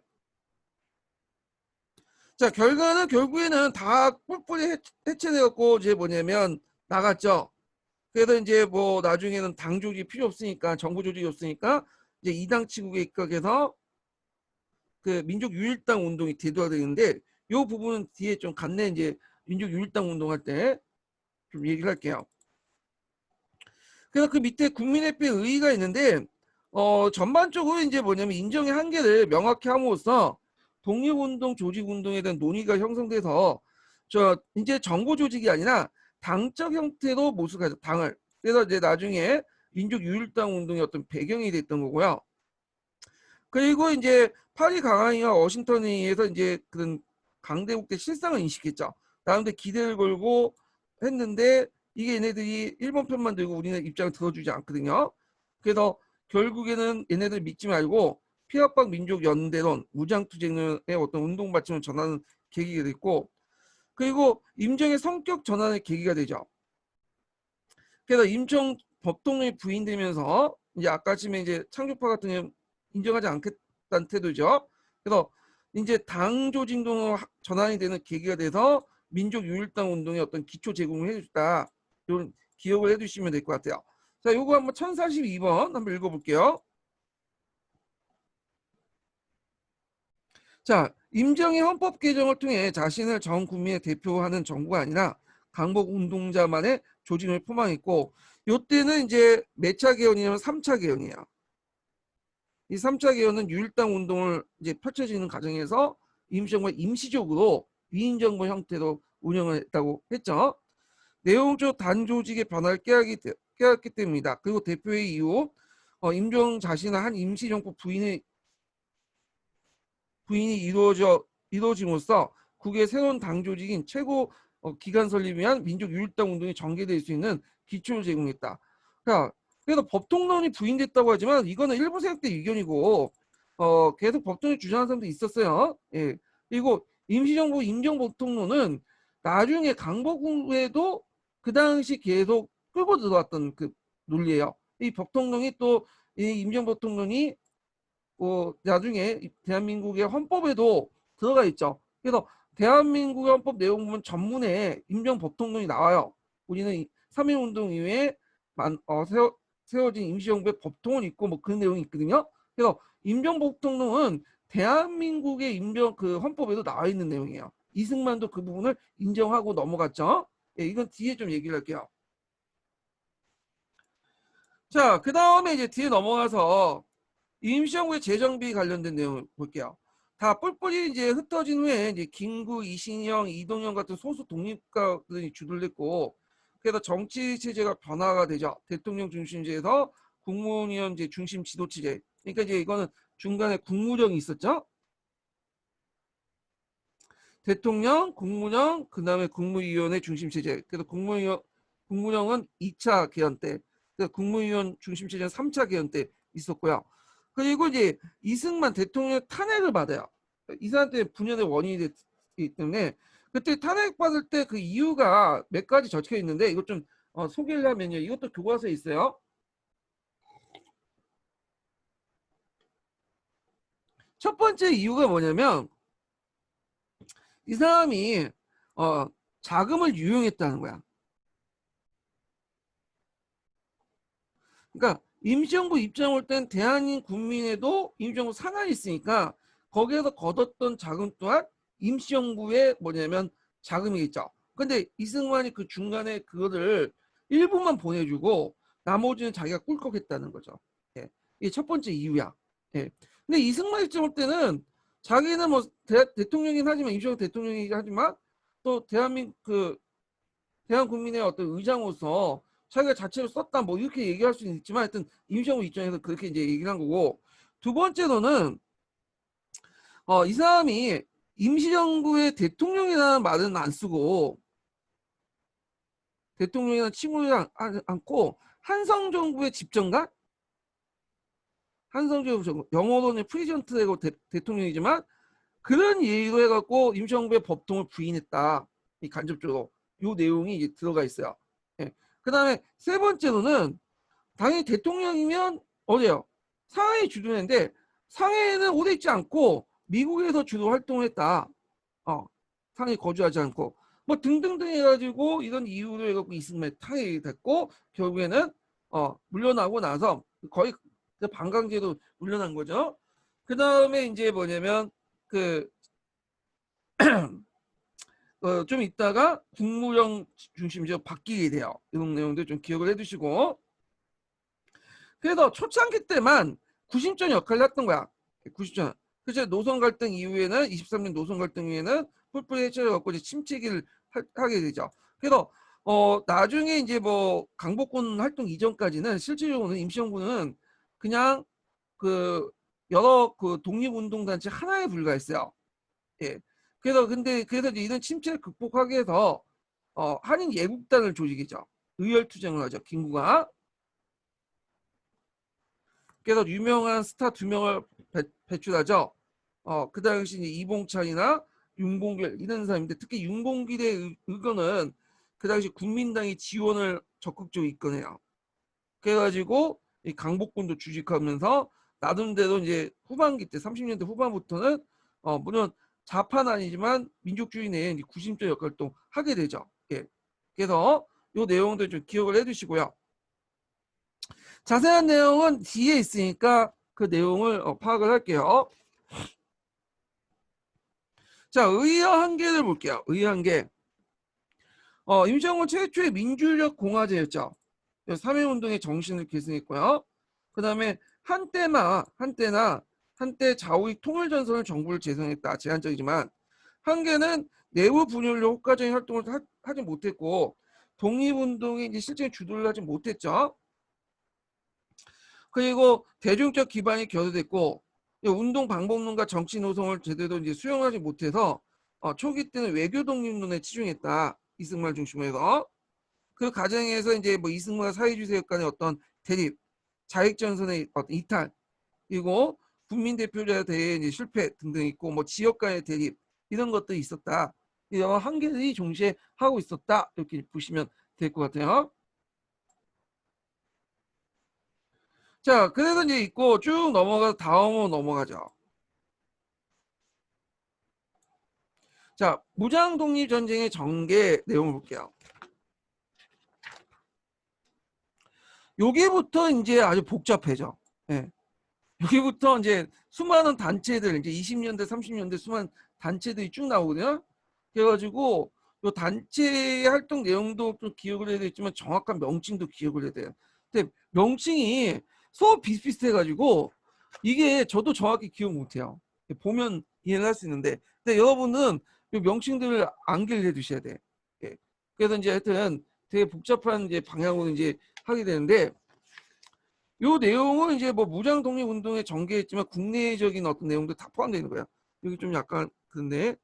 자, 결과는 결국에는 다 뿔뿔이 해체되었고 이제 뭐냐면 나갔죠. 그래서 이제 뭐 나중에는 당 조직이 필요 없으니까 정부 조직이 없으니까 이제 이당 치국에 입각해서 그 민족유일당 운동이 대두화되는데 이 부분은 뒤에 좀 간내 이제 민족유일당 운동할 때 좀 얘기를 할게요. 그래서 그 밑에 국민의회 의의가 있는데 전반적으로 이제 뭐냐면 인정의 한계를 명확히 함으로써 독립운동 조직운동에 대한 논의가 형성돼서 이제 정부 조직이 아니라 당적 형태로 모습하죠. 당을. 그래서 이제 나중에 민족유일당 운동의 어떤 배경이 됐던 거고요. 그리고 이제 파리 강화의와 워싱턴에 의해서 이제 그런 강대국대 실상을 인식했죠. 나름대로 기대를 걸고 했는데 이게 얘네들이 일본 편만 들고 우리는 입장을 들어주지 않거든요. 그래서 결국에는 얘네들 믿지 말고 피압박 민족 연대론, 무장투쟁의 어떤 운동 받침을 전하는 계기가 됐고, 그리고 임정의 성격 전환의 계기가 되죠. 그래서 임정 법통령이 부인되면서 이제 아까쯤에 이제 창조파 같은 경우 인정하지 않겠다는 태도죠. 그래서 이제 당 조직으로 전환이 되는 계기가 돼서 민족유일당 운동의 어떤 기초 제공을 해줬다. 이런 기억을 해주시면 될 것 같아요. 자, 요거 한번 1042번 한번 읽어볼게요. 자, 임정의 헌법 개정을 통해 자신을 전 국민의 대표하는 정부가 아니라 강복 운동자만의 조직을 포망했고, 요때는 이제 몇 차 개헌이냐면 3차 개헌이에요. 이 3차 개헌은 유일당 운동을 이제 펼쳐지는 과정에서 임시정부가 임시적으로 위인정부 형태로 운영을 했다고 했죠. 내용적 단조직의 변화를 깨닫기 때문이다. 그리고 대표회의 이후 임종 자신의 한 임시정부 부인이 이루어짐으로써 국의 새로운 당 조직인 최고 기관 설립을 위한 민족유일당 운동이 전개될 수 있는 기초를 제공했다. 그러니까 그래서 법통론이 부인됐다고 하지만 이거는 일부 세력들의 의견이고 계속 법통을 주장하는 사람도 있었어요. 예. 그리고 임시정부 임정법통론은 나중에 강복 후에도 그 당시 계속 끌고 들어왔던 그 논리예요. 이 법통론이 또 이 임정법통론이 나중에 대한민국의 헌법에도 들어가 있죠. 그래서 대한민국의 헌법 내용 보면 전문에 임정법통론이 나와요. 우리는 3.1운동 이후에 세워진 임시정부의 법통은 있고 뭐 그런 내용이 있거든요. 그래서 임정법통론은 대한민국의 그 헌법에도 나와 있는 내용이에요. 이승만도 그 부분을 인정하고 넘어갔죠. 예, 이건 뒤에 좀 얘기를 할게요. 자, 그 다음에 이제 뒤에 넘어가서 임시정부의 재정비 관련된 내용을 볼게요. 다 뿔뿔이 이제 흩어진 후에 이제 김구, 이신영, 이동영 같은 소수 독립가들이 주도를 했고, 그래서 정치 체제가 변화가 되죠. 대통령 중심제에서 국무위원제 중심 지도 체제. 그러니까 이제 이거는 중간에 국무령이 있었죠. 대통령, 국무령, 그다음에 국무위원회 중심 체제. 그래서 국무령은 2차 개헌 때, 그래서 국무위원 중심 체제는 3차 개헌 때 있었고요. 그리고 이제 이승만 대통령 탄핵을 받아요. 이 사람 때문에 분열의 원인이 됐기 때문에 그때 탄핵 받을 때 그 이유가 몇 가지 적혀 있는데 이것 좀 소개를 하면요. 이것도 교과서에 있어요. 첫 번째 이유가 뭐냐면 이 사람이 어, 자금을 유용했다는 거야. 그러니까 임시정부 입장 올 땐 대한민 국민에도 임시정부 산하에 있으니까 거기에서 거뒀던 자금 또한 임시정부의 뭐냐면 자금이겠죠. 근데 이승만이 그 중간에 그거를 일부만 보내주고 나머지는 자기가 꿀꺽했다는 거죠. 예. 이게 첫 번째 이유야. 예. 근데 이승만 입장 올 때는 자기는 뭐 대통령이긴 하지만 임시정부 대통령이긴 하지만 또 대한민국 그 대한 국민의 어떤 의장으로서 자기가 자체로 썼다 뭐 이렇게 얘기할 수는 있지만 하여튼 임시정부 입장에서 그렇게 이제 얘기를 한 거고 두 번째로는 이 사람이 임시정부의 대통령이라는 말은 안 쓰고 대통령이라는 칭호를 않고 한성정부의 집정관 한성정부 영어로는 프리전트라고 대통령이지만 그런 예의로 해갖고 임시정부의 법통을 부인했다. 이 간접적으로 이 내용이 이제 들어가 있어요. 예. 그다음에 세 번째로는 당연히 대통령이면 어디요? 상하이 주도했는데 상하이는 오래 있지 않고 미국에서 주로 활동을 했다. 상하이 거주하지 않고 뭐 등등등 해가지고 이런 이유로 해갖고 이승만이 탄핵이 됐고 결국에는 물러나고 나서 거의 반강제로 물러난 거죠. 그 다음에 이제 뭐냐면 그 좀 있다가 국무령 중심으로 바뀌게 돼요. 이런 내용들 좀 기억을 해두시고 그래서 초창기 때만 구심점 역할을 했던 거야. 구심점. 그래서 노선 갈등 이후에는 23년 노선 갈등 이후에는 뿔뿔이 해체를 갖고 이제 침체기를 하게 되죠. 그래서 나중에 이제 뭐 강복군 활동 이전까지는 실질적으로는 임시정부는 그냥 그 여러 그 독립운동단체 하나에 불과했어요. 예. 그래서 이제 이런 침체를 극복하기 위해서 한인 예국단을 조직이죠. 의열투쟁을 하죠. 김구가. 그래서 유명한 스타 두 명을 배출하죠. 그 당시 이봉찬이나 윤봉길 이런 사람인데 특히 윤봉길의 의견은 그 당시 국민당이 지원을 적극적으로 이끌어내요. 그래가지고 이 강복군도 주식하면서 나름대로 이제 후반기 때 30년대 후반부터는 물론 좌파는 아니지만 민족주의 내에 구심점 역할을 또 하게 되죠. 예. 그래서 이 내용들 좀 기억을 해두시고요. 자세한 내용은 뒤에 있으니까 그 내용을 파악을 할게요. 자, 의의 한계를 볼게요. 의의 한계. 임시정부 최초의 민주적 공화제였죠. 3.1운동의 정신을 계승했고요. 그 다음에 한때 좌우익 통일전선을 정부를 재생했다. 제한적이지만 한계는 내부 분열로 효과적인 활동을 하지 못했고 독립운동이 이제 실제 주도를 하지 못했죠. 그리고 대중적 기반이 결여됐고 운동 방법론과 정치 노선을 제대로 이제 수용하지 못해서 초기 때는 외교 독립론에 치중했다. 이승만 중심으로 해서 그 과정에서 이제 뭐 이승만과 사회주의 간의 어떤 대립, 자익전선의 어떤 이탈, 그리고 국민 대표자 대회 이제 실패 등등 있고 뭐 지역 간의 대립 이런 것들이 있었다. 이런 한계들이 동시에 하고 있었다. 이렇게 보시면 될 것 같아요. 자, 그래서 이제 있고 쭉 넘어가서 다음으로 넘어가죠. 자, 무장 독립 전쟁의 전개 내용을 볼게요. 여기부터 이제 아주 복잡해져. 예. 여기부터 이제 수많은 단체들 이제 20년대, 30년대 수많은 단체들이 쭉 나오거든요. 그래가지고 요 단체의 활동 내용도 좀 기억을 해야 되겠지만 정확한 명칭도 기억을 해야 돼요. 근데 명칭이 서로 비슷비슷해가지고 이게 저도 정확히 기억 못해요. 보면 이해를 할 수 있는데, 근데 여러분은 이 명칭들을 암기를 해두셔야 돼. 예. 그래서 이제 하여튼 되게 복잡한 이제 방향으로 이제 하게 되는데, 요 내용은 이제 뭐 무장 독립 운동에 전개했지만 국내적인 어떤 내용도 다 포함되어 있는 거야. 여기 좀 약간 근데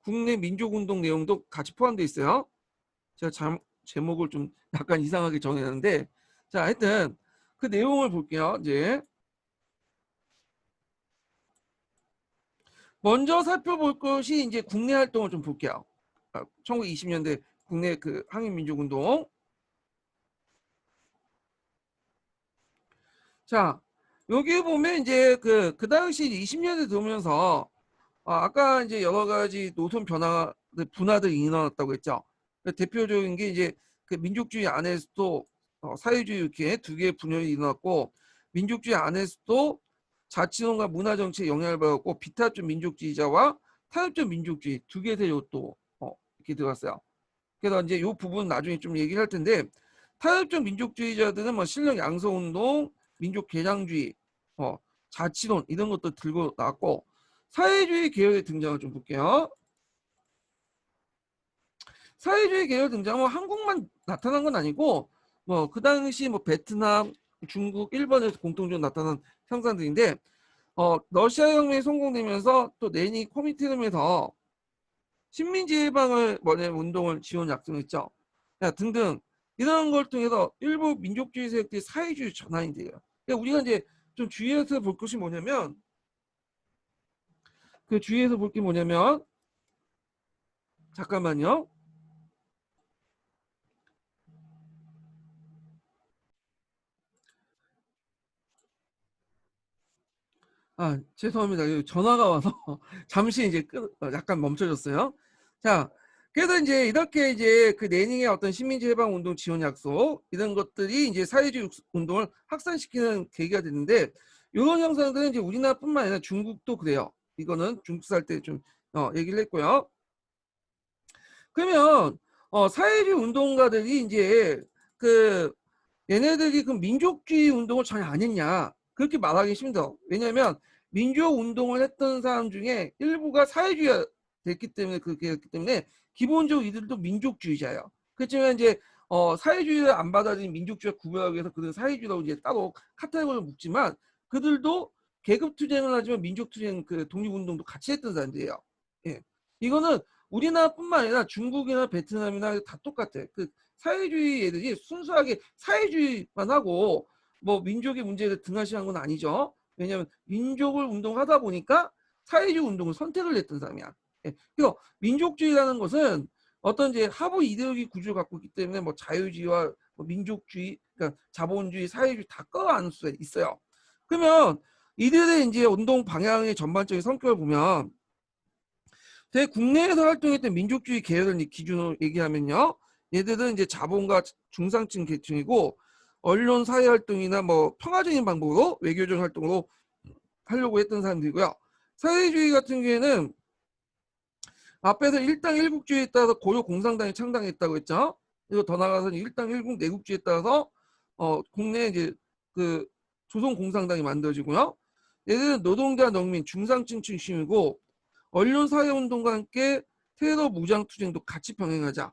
국내 민족 운동 내용도 같이 포함되어 있어요. 제가 제목을 좀 약간 이상하게 정했는데, 자, 하여튼 그 내용을 볼게요. 이제 먼저 살펴볼 것이 이제 국내 활동을 좀 볼게요. 1920년대 국내 그 항일민족운동. 자, 여기 보면 이제 그 당시 20년대 들어오면서 아까 이제 여러 가지 노선 변화, 분화들이 일어났다고 했죠. 대표적인 게 이제 그 민족주의 안에서도 사회주의 이렇게 두 개의 분열이 일어났고, 민족주의 안에서도 자치론과 문화정치에 영향을 받았고, 비타적 민족주의자와 타협적 민족주의 두 개의 세력이 또 이렇게 들어갔어요. 그래서 이제 이 부분 나중에 좀 얘기를 할 텐데, 타협적 민족주의자들은 뭐 실력 양성운동, 민족 개량주의, 자치론 이런 것도 들고 나왔고, 사회주의 계열의 등장을 좀 볼게요. 사회주의 계열 등장은 한국만 나타난 건 아니고, 뭐 그 당시 뭐 베트남, 중국, 일본에서 공통적으로 나타난 현상들인데, 러시아 혁명이 성공되면서 또 레닌 코미테름에서 식민지 해방을 원하는 운동을 지원 약속했죠. 등등 이런 걸 통해서 일부 민족주의 세력들이 사회주의 전환이 돼요. 그러니까 우리가 이제 좀 주의해서 볼 것이 뭐냐면, 그 주의해서 볼 게 뭐냐면, 잠깐만요. 죄송합니다. 전화가 와서 잠시 이제 약간 멈춰졌어요. 자, 그래서 이제 이렇게 이제 그 레닌의 어떤 식민지 해방 운동 지원 약속 이런 것들이 이제 사회주의 운동을 확산시키는 계기가 됐는데, 이런 현상들은 이제 우리나라뿐만 아니라 중국도 그래요. 이거는 중국 살 때 좀 얘기를 했고요. 그러면 사회주의 운동가들이 이제 그 얘네들이 그 민족주의 운동을 전혀 안 했냐, 그렇게 말하기 힘들어. 왜냐하면 민족 운동을 했던 사람 중에 일부가 사회주의가 됐기 때문에, 그렇게 했기 때문에 기본적으로 이들도 민족주의자예요. 그렇지만 이제 사회주의를 안 받아들인 민족주의와 구별하기 위해서 그들은 사회주의라고 이제 따로 카테고리를 묶지만, 그들도 계급 투쟁을 하지만 민족 투쟁, 그 독립운동도 같이 했던 사람들이에요. 예. 이거는 우리나라뿐만 아니라 중국이나 베트남이나 다 똑같아. 그 사회주의 애들이 순수하게 사회주의만 하고 뭐 민족의 문제를 등한시한 건 아니죠. 왜냐하면 민족을 운동하다 보니까 사회주의 운동을 선택을 했던 사람이야. 예. 그래서 민족주의라는 것은 어떤 이제 하부 이데올로기 구조를 갖고 있기 때문에 뭐 자유주의와 뭐 민족주의, 그러니까 자본주의, 사회주의 다 끌어안을 수 있어요. 그러면 이들의 이제 운동 방향의 전반적인 성격을 보면, 국내에서 활동했던 민족주의 계열을 기준으로 얘기하면요, 얘들은 이제 자본가 중상층 계층이고, 언론 사회 활동이나 뭐 평화적인 방법으로 외교적 활동으로 하려고 했던 사람들이고요. 사회주의 같은 경우에는 앞에서 일당 일국주의에 따라서 고려 공산당이 창당했다고 했죠. 그리고 더 나아가서 일당 일국 내국주의에 따라서 국내에 이제 그 조선 공산당이 만들어지고요. 얘들은 노동자, 농민, 중상층 중심이고, 언론 사회운동과 함께 테러 무장 투쟁도 같이 병행하자.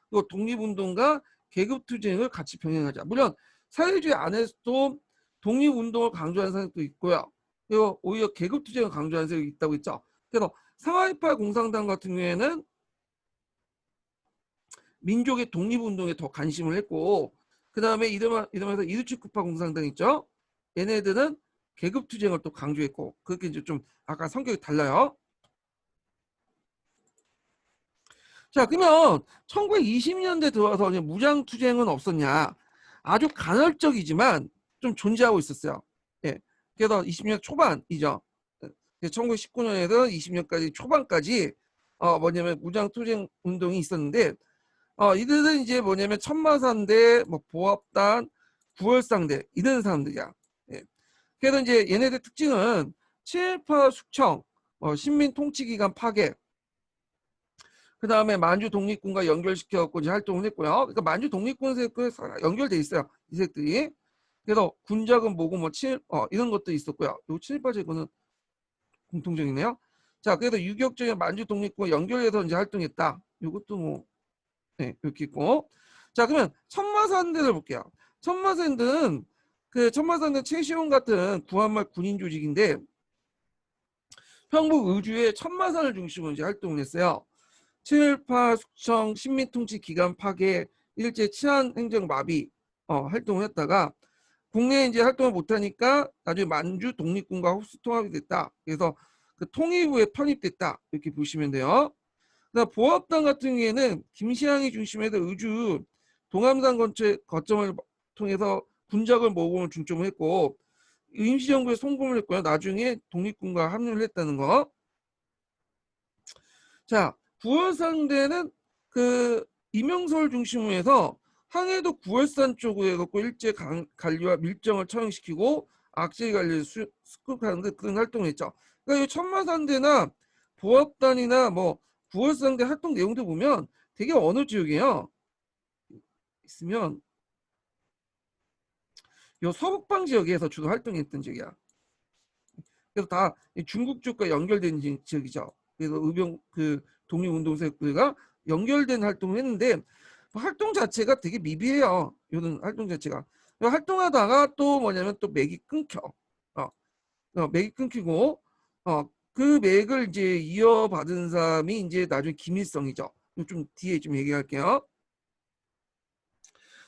그리고 독립운동과 계급투쟁을 같이 병행하자. 물론 사회주의 안에서도 독립운동을 강조하는 사람도 있고요. 그리고 오히려 계급투쟁을 강조하는 사람이 있다고 했죠. 그래서 상하이파 공산당 같은 경우에는 민족의 독립운동에 더 관심을 했고, 그 다음에 이름해서 이르츠쿠파 공산당 있죠. 얘네들은 계급투쟁을 또 강조했고, 그렇게 이제 좀 아까 성격이 달라요. 자, 그러면 1920년대 들어와서 이제 무장투쟁은 없었냐? 아주 간헐적이지만 좀 존재하고 있었어요. 예. 그래서 20년 초반이죠. 1919년에서 20년까지 초반까지 뭐냐면 무장투쟁 운동이 있었는데, 이들은 이제 뭐냐면 천마산대, 뭐 보합단, 구월상대 이런 사람들이야. 예. 그래서 이제 얘네들 특징은 친일파 숙청, 신민통치기관 파괴, 그 다음에 만주 독립군과 연결시켜갖고 이제 활동을 했고요. 그러니까 만주 독립군 세력과 연결돼 있어요, 이 세력들이. 그래서 군자금 모금 이런 것도 있었고요. 요 친일파 제거는 공통적이네요. 자, 그래서 유격전에 만주 독립군과 연결해서 이제 활동했다. 이것도 뭐 네, 이렇게 있고. 자, 그러면 천마산대를 볼게요. 천마산대는 그 천마산대 최시원 같은 구한말 군인 조직인데 평북 의주의 천마산을 중심으로 이제 활동을 했어요. 7.18 숙청 식민통치 기간 파괴 일제 치안 행정 마비 활동을 했다가 국내에 이제 활동을 못하니까 나중에 만주 독립군과 흡수 통합이 됐다. 그래서 그 통일부에 편입됐다. 이렇게 보시면 돼요. 그다음 보합당 같은 경우에는 김시향이 중심에서 의주 동암산 거점을 통해서 군작을 모범을 중점을 했고 임시정부에 송금을 했고요. 나중에 독립군과 합류를 했다는 거. 자, 구월산대는 그 이명서를 중심으로 해서 항해도 구월산 쪽으로 해갖고 일제 관리와 밀정을 처형시키고 악질 관리를 수습하는데 그런 활동을 했죠. 그러니까 이 천마산대나 보합단이나 뭐 구월산대 활동 내용도 보면 되게 어느 지역이에요. 있으면 요 서북방 지역에서 주로 활동했던 지역이야. 그래서 다 중국 쪽과 연결된 지역이죠. 그래서 의병 그 독립운동 세력들과 연결된 활동을 했는데 활동 자체가 되게 미비해요. 이런 활동 자체가 활동하다가 또 뭐냐면 또 맥이 끊겨. 맥이 끊기고 그 맥을 이제 이어받은 사람이 이제 나중에 김일성이죠. 좀 뒤에 좀 얘기할게요.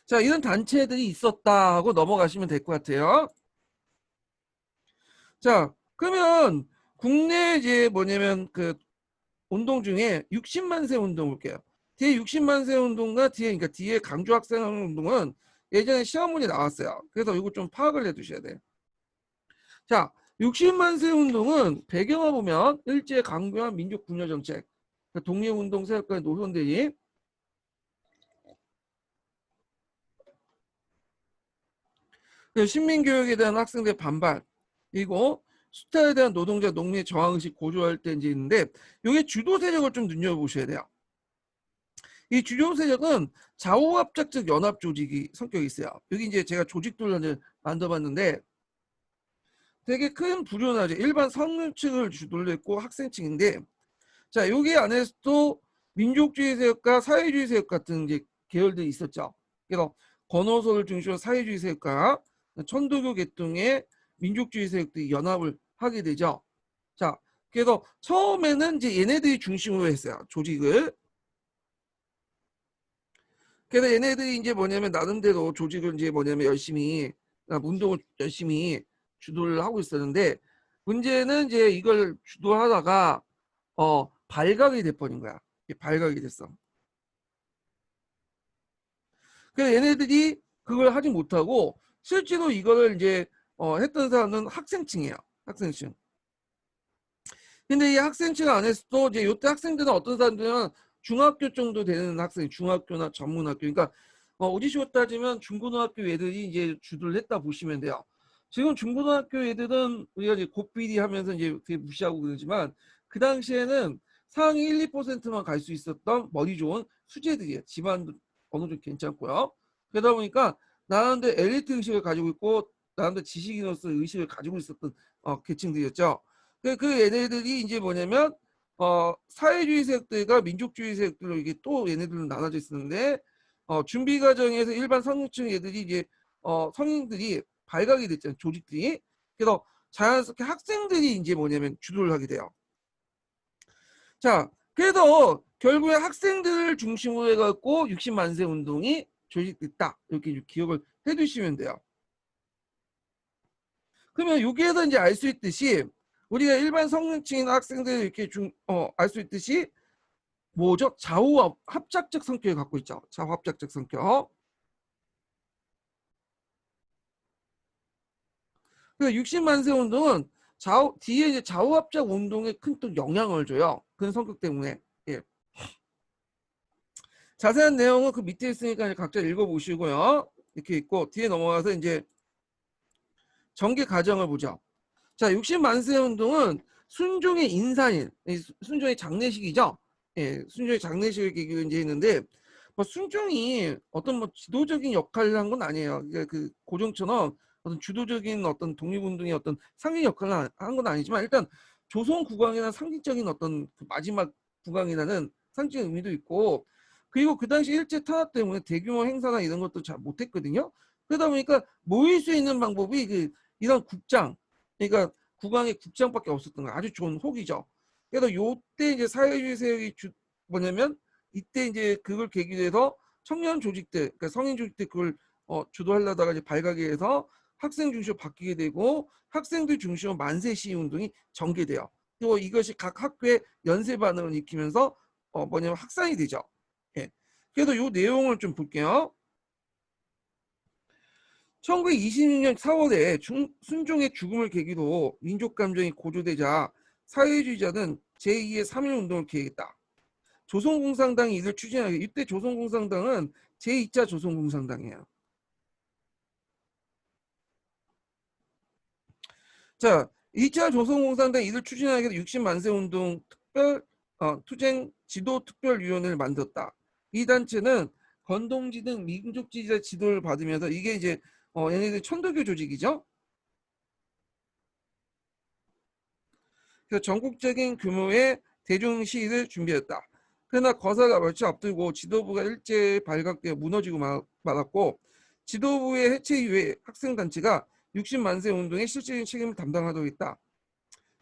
자, 이런 단체들이 있었다 하고 넘어가시면 될 것 같아요. 자, 그러면 국내 이제 뭐냐면 그 운동 중에 60만 세 운동 볼게요. 뒤에 60만 세 운동과 그러니까 뒤에 강주 학생 운동은 예전에 시험문이 나왔어요. 그래서 이거 좀 파악을 해 두셔야 돼요. 자, 60만 세 운동은 배경을 보면 일제 강경한 민족 분열 정책, 그러니까 독립운동 세력가의 노선들이 신민교육에 대한 학생들의 반발, 그리고 수탈에 대한 노동자 농민의 저항의식 고조할 때 이제 있는데 이게 주도 세력을 좀 눈여보셔야 돼요. 이 주요 세력은 좌우합작적 연합 조직이 성격이 있어요. 여기 이제 제가 조직들을 이제 만들어봤는데 되게 큰 부류나죠. 일반 성층을 주도를 했고 학생층인데 자 여기 안에서도 민족주의 세력과 사회주의 세력 같은 이제 계열들이 있었죠. 그래서 권오소를 중심으로 사회주의 세력과 천도교 계통의 민족주의 세력들이 연합을 하게 되죠. 자 그래서 처음에는 이제 얘네들이 중심으로 했어요. 조직을. 그래서 얘네들이 이제 뭐냐면 나름대로 조직을 이제 뭐냐면 열심히 운동을 열심히 주도를 하고 있었는데 문제는 이제 이걸 주도하다가 발각이 돼버린 거야. 발각이 됐어. 그래서 얘네들이 그걸 하지 못하고 실제로 이거를 이제 했던 사람은 학생층이에요. 학생층. 근데 이 학생층 안에서도 이제 요때 학생들은 어떤 사람들은 중학교 정도 되는 학생, 중학교나 전문학교, 그러니까 어디시고 따지면 중고등학교 애들이 이제 주도를 했다 보시면 돼요. 지금 중고등학교 애들은 우리가 이제 고삐리 하면서 이제 되게 무시하고 그러지만 그 당시에는 상위 1, 2%만 갈 수 있었던 머리 좋은 수재들이에요. 집안도 어느 정도 괜찮고요. 그러다 보니까 나름대로 엘리트 의식을 가지고 있고 나름대로 지식인으로서 의식을 가지고 있었던 계층들이었죠. 그 얘네들이 이제 뭐냐면 사회주의 세력들과 민족주의 세력들로 이게 또 얘네들은 나눠져 있었는데 준비 과정에서 일반 성인층 애들이 이제 성인들이 발각이 됐잖아요. 조직들이. 그래서 자연스럽게 학생들이 이제 뭐냐면 주도를 하게 돼요. 자, 그래서 결국에 학생들을 중심으로 해갖고 60만 세 운동이 조직됐다. 이렇게 기억을 해두시면 돼요. 그러면 여기에서 이제 알 수 있듯이 우리가 일반 성인층이나 학생들 이렇게 알 수 있듯이 뭐죠? 좌우 합작적 성격을 갖고 있죠. 좌우 합작적 성격. 그 60만 세 운동은 뒤에 이제 좌우 합작 운동에 큰 또 영향을 줘요. 그런 성격 때문에. 예. 자세한 내용은 그 밑에 있으니까 각자 읽어보시고요. 이렇게 있고 뒤에 넘어가서 이제 전개 과정을 보죠. 자, 60만 세 운동은 순종의 인사인, 순종의 장례식이죠. 예, 순종의 장례식을 계기로 이제 했는데 뭐 순종이 어떤 뭐 지도적인 역할을 한 건 아니에요. 그러니까 그 고종처럼 어떤 주도적인 어떤 독립운동의 어떤 상징 역할을 한 건 아니지만 일단 조선 국왕이나 상징적인 어떤 그 마지막 국왕이라는 상징 의미도 있고, 그리고 그 당시 일제 탄압 때문에 대규모 행사나 이런 것도 잘 못했거든요. 그러다 보니까 모일 수 있는 방법이 이런 국장, 그러니까 국왕의 국장밖에 없었던 거, 아주 좋은 혹이죠. 그래서 요때 이제 사회주의 세력이 뭐냐면 이때 이제 그걸 계기로 해서 청년 조직들, 그러니까 성인 조직들 그걸 주도하려다가 이제 발각이 해서 학생 중심으로 바뀌게 되고, 학생들 중심으로 만세 시위 운동이 전개돼요. 또 이것이 각 학교에 연쇄 반응을 일으키면서 뭐냐면 확산이 되죠. 예. 그래서 요 내용을 좀 볼게요. 1926년 4월에 순종의 죽음을 계기로 민족 감정이 고조되자 사회주의자는 제2의 3.1운동을 계획했다. 조선공산당이 이를 추진하게, 이때 조선공산당은 제2차 조선공산당이에요. 자, 2차 조선공산당 이를 추진하기 위해서 60만세 운동 투쟁 지도특별위원회를 만들었다. 이 단체는 건동지 등 민족지지자 지도를 받으면서, 이게 이제 얘네들 천도교 조직이죠. 그래서 전국적인 규모의 대중 시위를 준비했다. 그러나 거사가 며칠 앞두고 지도부가 일제 발각되어 무너지고 말았고, 지도부의 해체 이후에 학생단체가 60만세 운동의 실질적인 책임을 담당하도록 했다.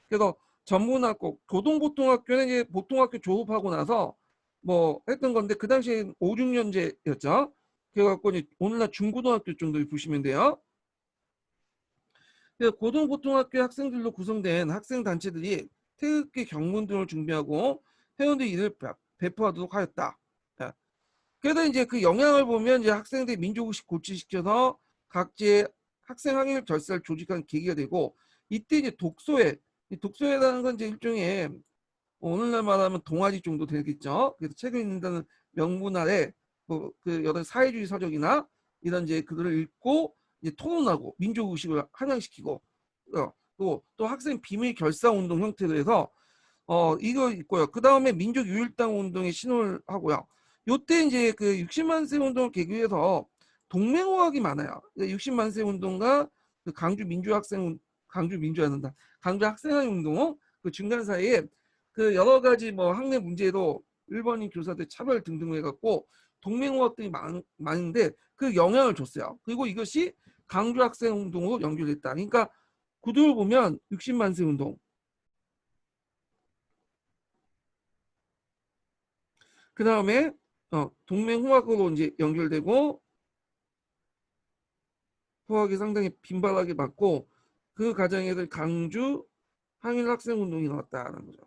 그래서 전문학교, 고등보통학교는 이제 보통학교 졸업하고 나서 뭐 했던 건데, 그 당시에 5, 6년제였죠. 그래갖고 이제 오늘날 중고등학교 정도 보시면 돼요. 그래서 고등보통학교 학생들로 구성된 학생단체들이 태극기 경문 등을 준비하고 회원들 이를 배포하도록 하였다. 예. 그래서 이제 그 영향을 보면 이제 학생들이 민족의식 고취시켜서 각지의 학생 항일 결사를 조직한 계기가 되고, 이때 이제 독서회라는 건 이제 일종의 오늘날 말하면 동아리 정도 되겠죠. 그래서 책을 읽는다는 명분 아래 뭐그 여러 사회주의 서적이나 이런 이제 그들을 읽고 이제 토론하고 민족 의식을 환영시키고, 또 학생 비밀 결사 운동 형태로 해서 이거 있고요. 그 다음에 민족 유일당 운동에 신호를 하고요. 요때 이제 그 60만세 운동을 계기해서 동맹호학이 많아요. 60만세 운동과 그 강주 학생항 운동 그 중간 사이에 그 여러 가지 뭐 학내 문제로 일본인 교사들 차별 등등 해갖고 동맹호학들이 많은데 그 영향을 줬어요. 그리고 이것이 강주 학생 운동으로 연결됐다. 그러니까 구도를 보면 60만세 운동, 그 다음에 동맹호학으로 이제 연결되고, 호학이 상당히 빈발하게 맞고, 그 과정에서 강주 항일 학생 운동이 나왔다는 거죠.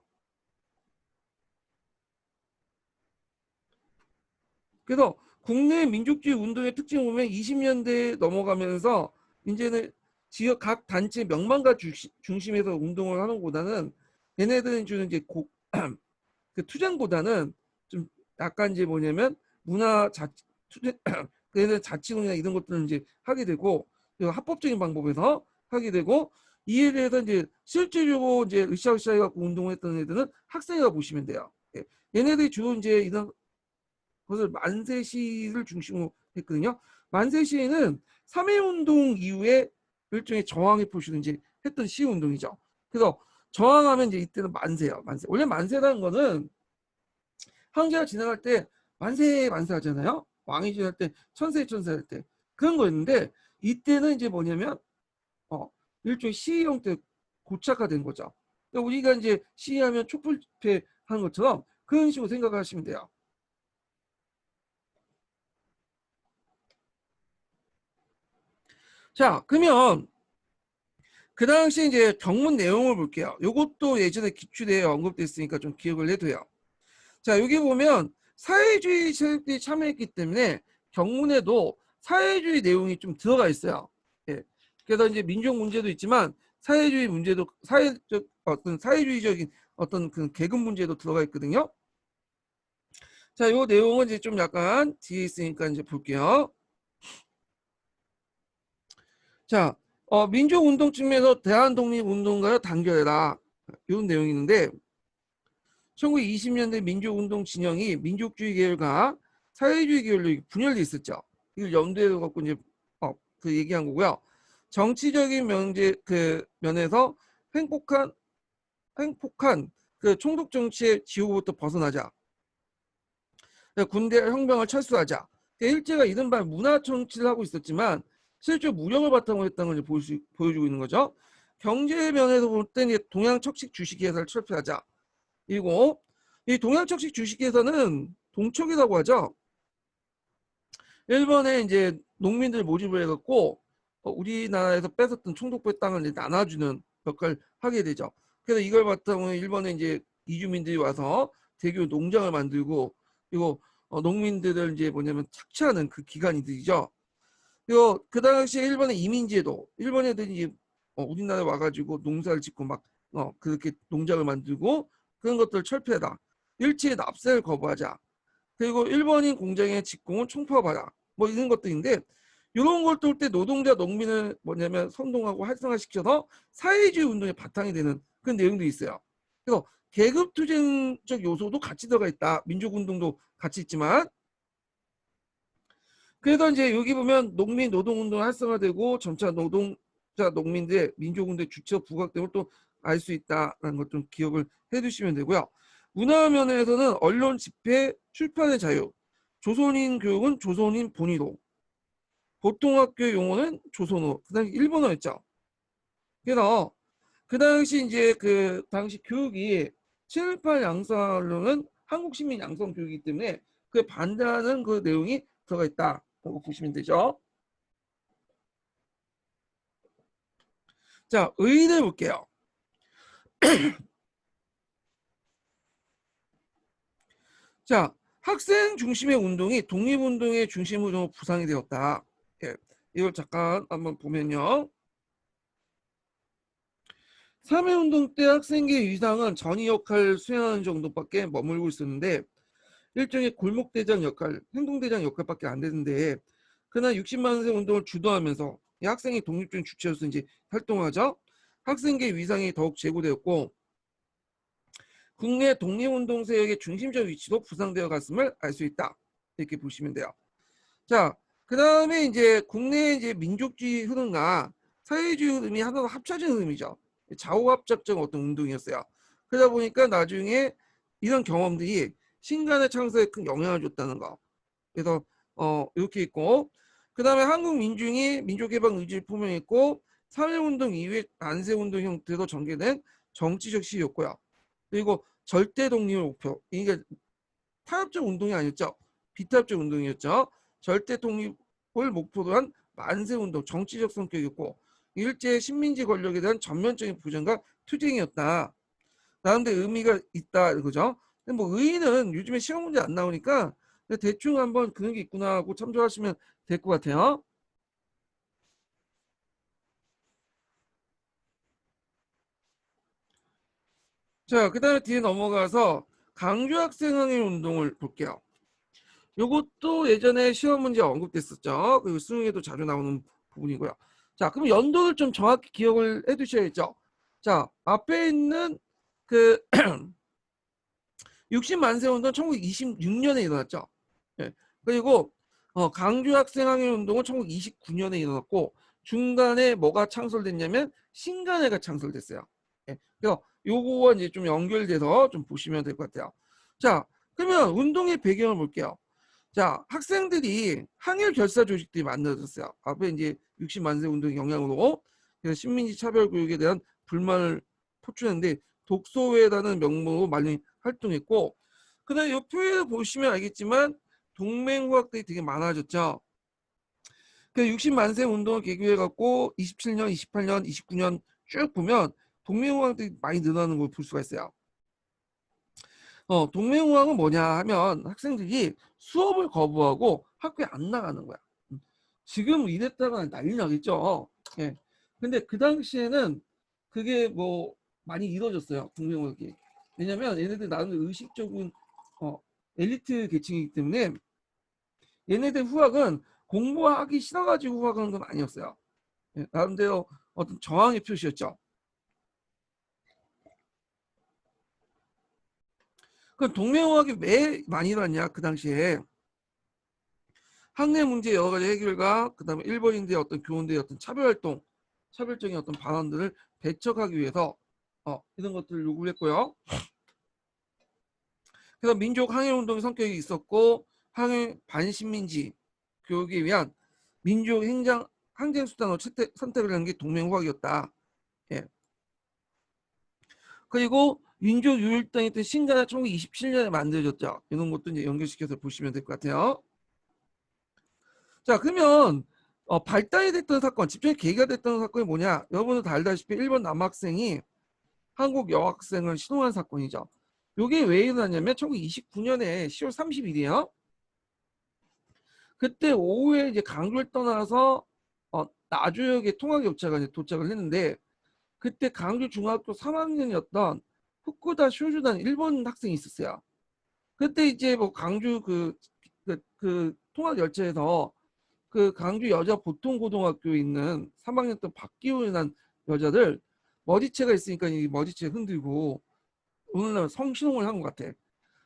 그래서 국내 민족주의 운동의 특징을 보면 20년대 넘어가면서 이제는 지역 각 단체 명망가 중심에서 운동을 하는 것보다는, 얘네들은 주는 이제 그 투쟁보다는 좀 약간 이제 뭐냐면 문화 투쟁 그래서 자치운이나 이런 것들을 이제 하게 되고, 합법적인 방법에서 하게 되고, 이에 대해서 이제 실질적으로 이제 으쌰으쌰 해갖고 운동을 했던 애들은 학생이라고 보시면 돼요. 예. 얘네들이 주로 이제 이런 것을 만세 시를 중심으로 했거든요. 만세 시는 3.1운동 이후에 일종의 저항의 표시를 이제 했던 시위 운동이죠. 그래서 저항하면 이제 이때는 만세예요. 만세. 원래 만세라는 거는 황제가 지나갈 때 만세 만세 하잖아요. 왕이 지날 때 천세 천세 할 때 그런 거였는데, 이때는 이제 뭐냐면 일종의 시위 형태 고착화된 거죠. 그러니까 우리가 이제 시위하면 촛불 집회 하는 것처럼 그런 식으로 생각하시면 돼요. 자, 그러면 그 당시 이제 경문 내용을 볼게요. 이것도 예전에 기출에 언급됐으니까 좀 기억을 해둬요. 자, 여기 보면 사회주의 세력들이 참여했기 때문에 경문에도 사회주의 내용이 좀 들어가 있어요. 예. 그래서 이제 민족 문제도 있지만 사회주의 문제도, 사회주의적인 어떤 그 계급 문제도 들어가 있거든요. 자, 요 내용은 이제 좀 약간 뒤에 있으니까 이제 볼게요. 자, 민족운동 측면에서 대한독립운동가를 단결해라. 이런 내용이 있는데, 1920년대 민족운동 진영이 민족주의 계열과 사회주의 계열로 분열돼 있었죠. 이걸 염두에 갖고 이제 그 얘기한 거고요. 정치적인 면제 그 면에서 횡폭한 횡폭한 그 총독 정치의 지옥부터 벗어나자. 군대 형병을 철수하자. 일제가 이른바 문화 정치를 하고 있었지만 실제 무력을 바탕으로 했다는 걸 보여주고 있는 거죠. 경제 면에서 볼 때는 동양 척식 주식회사를 철폐하자. 그리고 이 동양 척식 주식회사는 동척이라고 하죠. 일본에 이제 농민들 모집을 해갖고 우리나라에서 뺏었던 총독부의 땅을 이제 나눠주는 역할을 하게 되죠. 그래서 이걸 바탕으로 일본에 이제 이주민들이 와서 대규모 농장을 만들고 그리고 농민들을 이제 뭐냐면 착취하는 그 기관이들이죠. 그리고 그 당시에 일본의 이민제도, 일본 애들이 우리나라에 와가지고 농사를 짓고 막 그렇게 농장을 만들고 그런 것들을 철폐하다. 일체의 납세를 거부하자. 그리고 일본인 공장의 직공은 총파업하자. 뭐 이런 것들인데 이런 걸 뚫을 때 노동자 농민을 뭐냐면 선동하고 활성화시켜서 사회주의 운동의 바탕이 되는 그런 내용도 있어요. 그래서 계급투쟁적 요소도 같이 들어가 있다. 민족운동도 같이 있지만 그래서 이제 여기 보면 농민 노동운동 활성화되고 점차 노동자 농민들의 민족운동의 주체로 부각됨을 또 알 수 있다라는 걸 좀 기억을 해두시면 되고요. 문화 면에서는 언론 집회, 출판의 자유, 조선인 교육은 조선인 본위로, 보통학교 용어는 조선어, 그 당시 일본어였죠. 그래서 그 당시 이제 그 당시 교육이 7.18 양성론은 한국 시민 양성 교육이기 때문에 그 반대하는 그 내용이 들어가 있다라고 보시면 되죠. 자, 의의를 볼게요. 자, 학생 중심의 운동이 독립운동의 중심으로 부상이 되었다. 예, 이걸 잠깐 한번 보면요. 3.1운동 때 학생계 위상은 전위 역할을 수행하는 정도밖에 머물고 있었는데 일종의 골목대장 역할, 행동대장 역할밖에 안 되는데 그날 60만 세 운동을 주도하면서 이 학생이 독립적인 주체로서 이제 활동하죠. 학생계 위상이 더욱 제고되었고 국내 독립운동 세력의 중심적 위치도 부상되어 갔음을 알 수 있다. 이렇게 보시면 돼요. 자, 그 다음에 이제 국내 이제 민족주의 흐름과 사회주의 흐름이 하나로 합쳐진 흐름이죠. 좌우합작적 어떤 운동이었어요. 그러다 보니까 나중에 이런 경험들이 신간의 창설에 큰 영향을 줬다는 거. 그래서 이렇게 있고 그 다음에 한국 민중이 민족개방 의지를 표명했고 사회운동 이후에 난세운동 형태로 전개된 정치적 시위였고요. 그리고 절대 독립을 목표. 이게 타협적 운동이 아니었죠. 비타협적 운동이었죠. 절대 독립을 목표로 한 만세운동, 정치적 성격이었고 일제 식민지 권력에 대한 전면적인 부정과 투쟁이었다. 나름대로 의미가 있다 이거죠. 근데 뭐 의의는 요즘에 시험 문제 안 나오니까 대충 한번 그런 게 있구나 하고 참조하시면 될 것 같아요. 자, 그 다음에 뒤에 넘어가서 강조학생항해 운동을 볼게요. 요것도 예전에 시험 문제 언급됐었죠. 그리고 수능에도 자주 나오는 부분이고요. 자, 그럼 연도를 좀 정확히 기억을 해 두셔야죠. 자, 앞에 있는 그 60만세 운동은 1926년에 일어났죠. 예. 그리고 강주 학생항해 운동은 1929년에 일어났고 중간에 뭐가 창설됐냐면 신간회가 창설됐어요. 예. 그래서 요거와 이제 좀 연결돼서 좀 보시면 될 것 같아요. 자, 그러면 운동의 배경을 볼게요. 자, 학생들이 항일 결사 조직들이 만들어졌어요. 앞에 이제 60만세 운동 영향으로 그래서 식민지 차별 교육에 대한 불만을 표출했는데 독소회라는 명목으로 많이 활동했고 그다음에 이 표를 보시면 알겠지만 동맹후학들이 되게 많아졌죠. 그 60만세 운동을 계기해 갖고 27년, 28년, 29년 쭉 보면 동맹후학들이 많이 늘어나는 걸 볼 수가 있어요. 동맹후학은 뭐냐 하면 학생들이 수업을 거부하고 학교에 안 나가는 거야. 지금 이랬다가 난리 나겠죠. 예. 근데 그 당시에는 그게 뭐 많이 이루어졌어요. 동맹후학이. 왜냐면 얘네들 나름 의식적인 엘리트 계층이기 때문에 얘네들 후학은 공부하기 싫어가지고 후학하는 건 아니었어요. 예, 나름대로 어떤 저항의 표시였죠. 그 동맹후학이 왜 많이 일어났냐 그 당시에 학내 문제 여러 가지 해결과 그다음에 일본인들의 어떤 교원들의 어떤 차별활동, 차별적인 어떤 발언들을 배척하기 위해서 이런 것들을 요구를 했고요. 그래서 민족 항해 운동의 성격이 있었고 항해 반식민지 교육에 위한 민족 항쟁 수단으로 선택을 한 게 동맹후학이었다. 예. 그리고 민족 유일당이 있던 신가가 1927년에 만들어졌죠. 이런 것도 이제 연결시켜서 보시면 될 것 같아요. 자, 그러면 발단이 됐던 사건, 집중의 계기가 됐던 사건이 뭐냐? 여러분도 다 알다시피 일본 남학생이 한국 여학생을 신용한 사건이죠. 이게 왜 일어났냐면 1929년에 10월 30일이에요. 그때 오후에 이제 강주를 떠나서 나주역에 통학열차가 이제 도착을 했는데 그때 강주 중학교 3학년이었던 후쿠다 쇼주단 일본 학생이 있었어요. 그때 이제 뭐 강주 그 통학열차에서 그 강주 여자 보통고등학교에 있는 3학년 때 박기훈이라는 여자들 머리채가 있으니까 이 머리채 흔들고 오늘날 성신용을 한 것 같아.